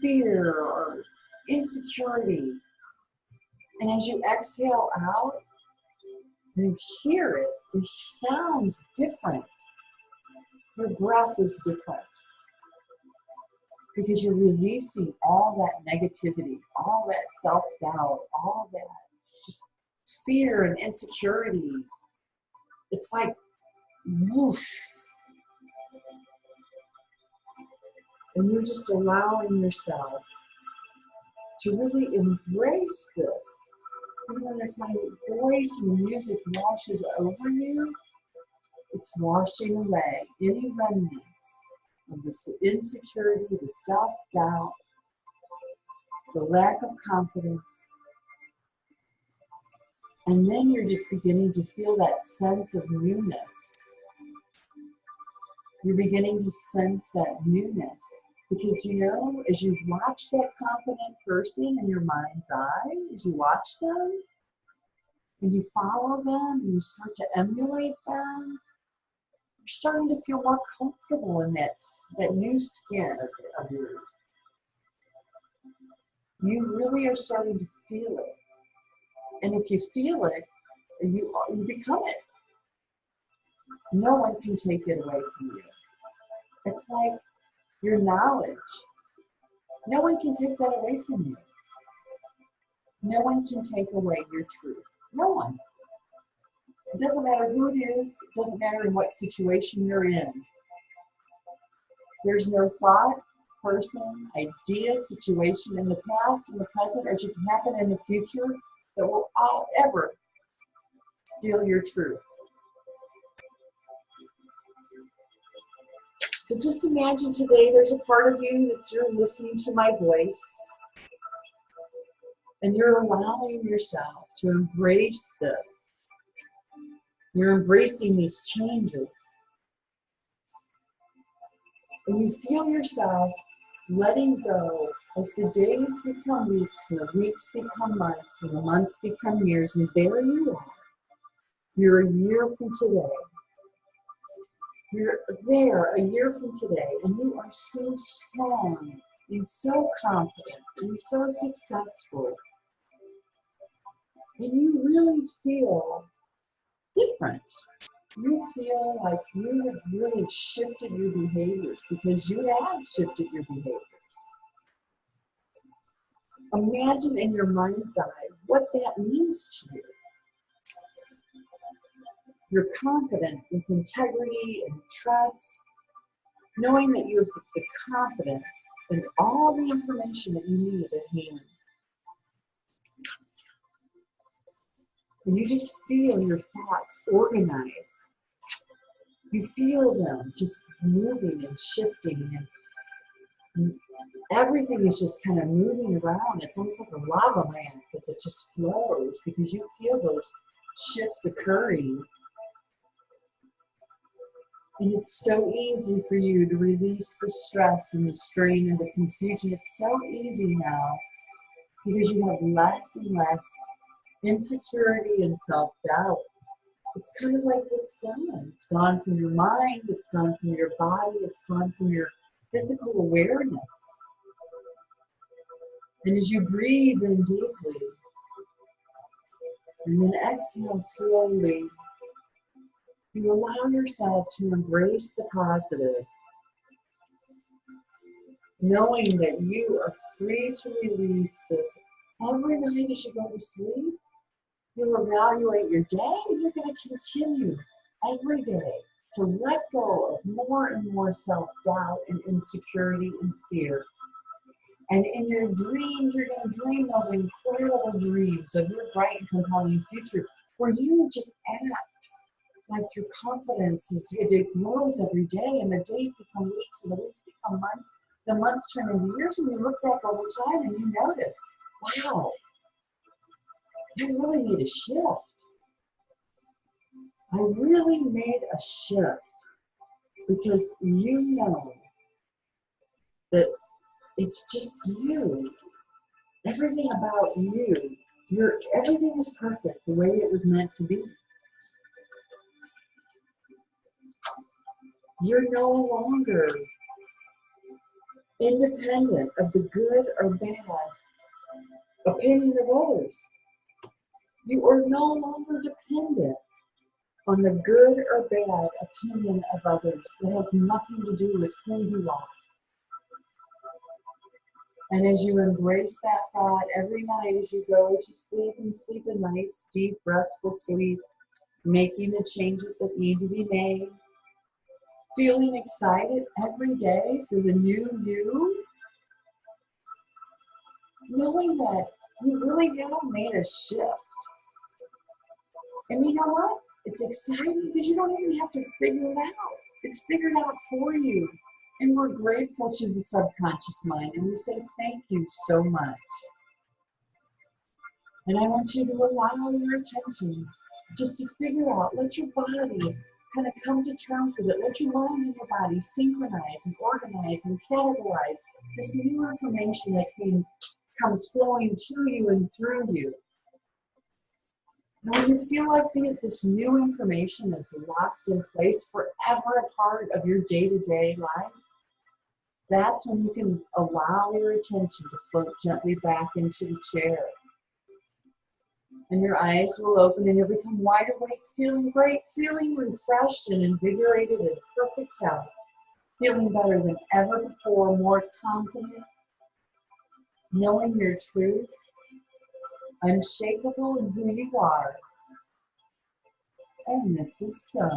fear or insecurity. And as you exhale out, you hear it. It sounds different. Your breath is different. Because you're releasing all that negativity, all that self-doubt, all that fear and insecurity. It's like whoosh, And you're just allowing yourself to really embrace this. And when this my voice and music washes over you, it's washing away any remnants of the insecurity, the self-doubt, the lack of confidence. And then you're just beginning to feel that sense of newness. You're beginning to sense that newness. Because you know, as you watch that confident person in your mind's eye, as you watch them, and you follow them, and you start to emulate them, you're starting to feel more comfortable in that new skin of yours. You really are starting to feel it. And if you feel it, you become it. No one can take it away from you. It's like your knowledge. No one can take that away from you. No one can take away your truth. No one. It doesn't matter who it is. It doesn't matter in what situation you're in. There's no thought, person, idea, situation in the past, in the present, or to happen in the future that will all ever steal your truth. So just imagine today there's a part of you that you're listening to my voice, and you're allowing yourself to embrace this. You're embracing these changes. And you feel yourself letting go as the days become weeks, and the weeks become months, and the months become years, and there you are. You're a year from today. You're there a year from today, and you are so strong and so confident and so successful. And you really feel different. You feel like you have really shifted your behaviors, because you have shifted your behaviors. Imagine in your mind's eye what that means to you. You're confident with integrity and trust, knowing that you have the confidence and all the information that you need at hand. And you just feel your thoughts organize. You feel them just moving and shifting, and everything is just kind of moving around. It's almost like a lava lamp as it just flows, because you feel those shifts occurring. And it's so easy for you to release the stress and the strain and the confusion. It's so easy now because you have less and less insecurity and self-doubt. It's kind of like it's gone. It's gone from your mind. It's gone from your body. It's gone from your physical awareness. And as you breathe in deeply, and then exhale slowly, you allow yourself to embrace the positive, knowing that you are free to release this. Every night as you go to sleep, you'll evaluate your day, and you're going to continue every day to let go of more and more self-doubt and insecurity and fear. And in your dreams, you're going to dream those incredible dreams of your bright and compelling future, where you just act like your confidence it grows every day, and the days become weeks, and the weeks become months, the months turn into years, and you look back over time and you notice, wow, I really made a shift. I really made a shift, because you know that it's just you. Everything about you, everything is perfect the way it was meant to be. You're no longer independent of the good or bad opinion of others. You are no longer dependent on the good or bad opinion of others that has nothing to do with who you are. And as you embrace that thought every night as you go to sleep, and sleep a nice, deep, restful sleep, making the changes that need to be made, Feeling excited every day for the new you? Knowing that you really have made a shift. And you know what? It's exciting because you don't even have to figure it out. It's figured out for you. And we're grateful to the subconscious mind. And we say, thank you so much. And I want you to allow your attention just to figure out, let your body kind of come to terms with it. Let your mind and your body synchronize and organize and categorize this new information that comes flowing to you and through you. And when you feel like this new information is locked in place forever a part of your day-to-day life, that's when you can allow your attention to float gently back into the chair. And your eyes will open and you'll become wide awake, feeling great, feeling refreshed and invigorated and perfect health, feeling better than ever before, more confident, knowing your truth, unshakable in who you are. And this is so.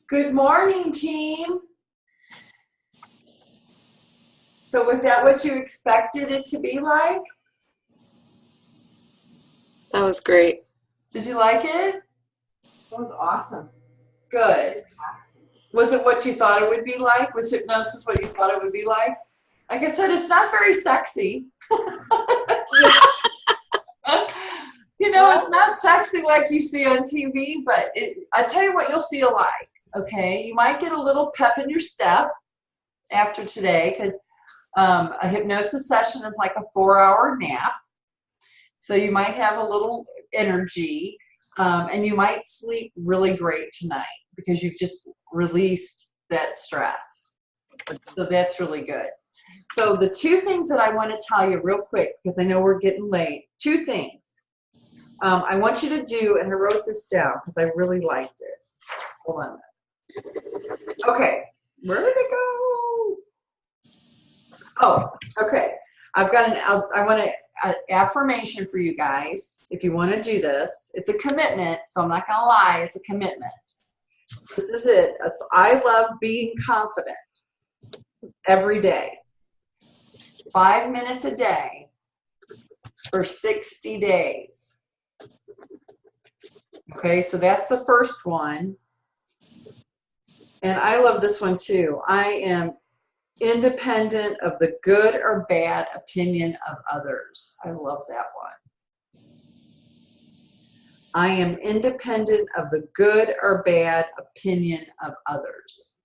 Good morning, team. So was that what you expected it to be like? That was great. Did you like it? That was awesome. Good. Was it what you thought it would be like? Was hypnosis what you thought it would be like? Like I said, it's not very sexy. You know, it's not sexy like you see on TV, but I tell you what you'll feel like, okay? You might get a little pep in your step after today because a hypnosis session is like a 4-hour nap. So you might have a little energy and you might sleep really great tonight because you've just released that stress. So that's really good. So the two things that I want to tell you real quick, because I know we're getting late, two things. I want you to do, and I wrote this down because I really liked it. Hold on a minute. Okay, where did it go? Oh, okay. I want an affirmation for you guys. If you want to do this, it's a commitment, so I'm not going to lie, it's a commitment. This is it. It's I love being confident every day. 5 minutes a day for 60 days. Okay, so that's the first one. And I love this one too. I am independent of the good or bad opinion of others. I love that one. I am independent of the good or bad opinion of others.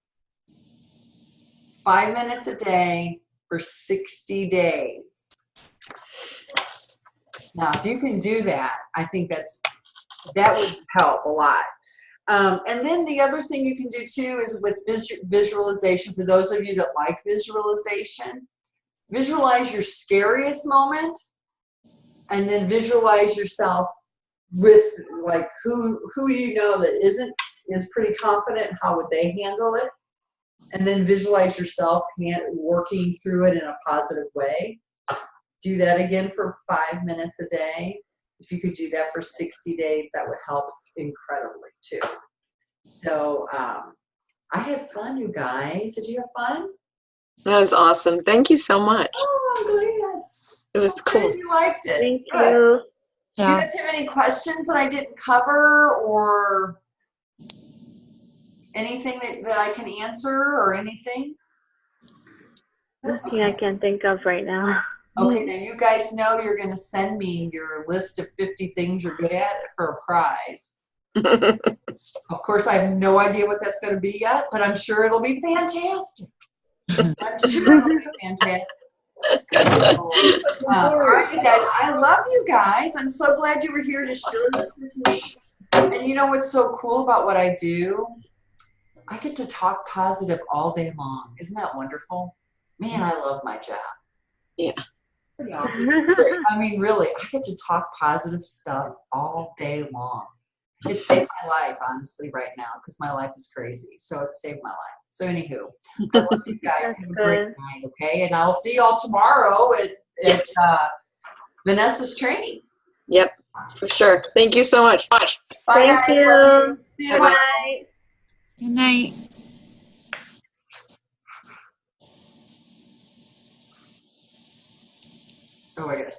5 minutes a day for 60 days. Now, if you can do that, I think that would help a lot. And then the other thing you can do too is with visualization. For those of you that like visualization, visualize your scariest moment and then visualize yourself with like who you know that is pretty confident. How would they handle it? And then visualize yourself working through it in a positive way. Do that again for 5 minutes a day. If you could do that for 60 days, that would help incredibly too. So I had fun, you guys. Did you have fun? That was awesome. Thank you so much. Oh, I'm glad. It was cool. You liked it. Thank Good. you. Do you guys have any questions that I didn't cover or anything that I can answer or anything? Nothing I can think of right now. Okay, now you guys know you're going to send me your list of 50 things you're good at for a prize. Of course, I have no idea what that's going to be yet, but I'm sure it'll be fantastic. I'm sure it'll be fantastic. All right, you guys, I love you guys. I'm so glad you were here to share this with me. And you know what's so cool about what I do? I get to talk positive all day long. Isn't that wonderful? Man, I love my job. Yeah. I mean, really, I get to talk positive stuff all day long. It saved my life, honestly, right now, because my life is crazy. So it saved my life. So anywho, I love you guys. That's Have a great good. night, okay? And I'll see y'all tomorrow at Vanessa's training. Yep, for sure. Thank you so much. Bye, Thank guys. Love you. you. See you tomorrow. Bye. Good night. Oh, I gotta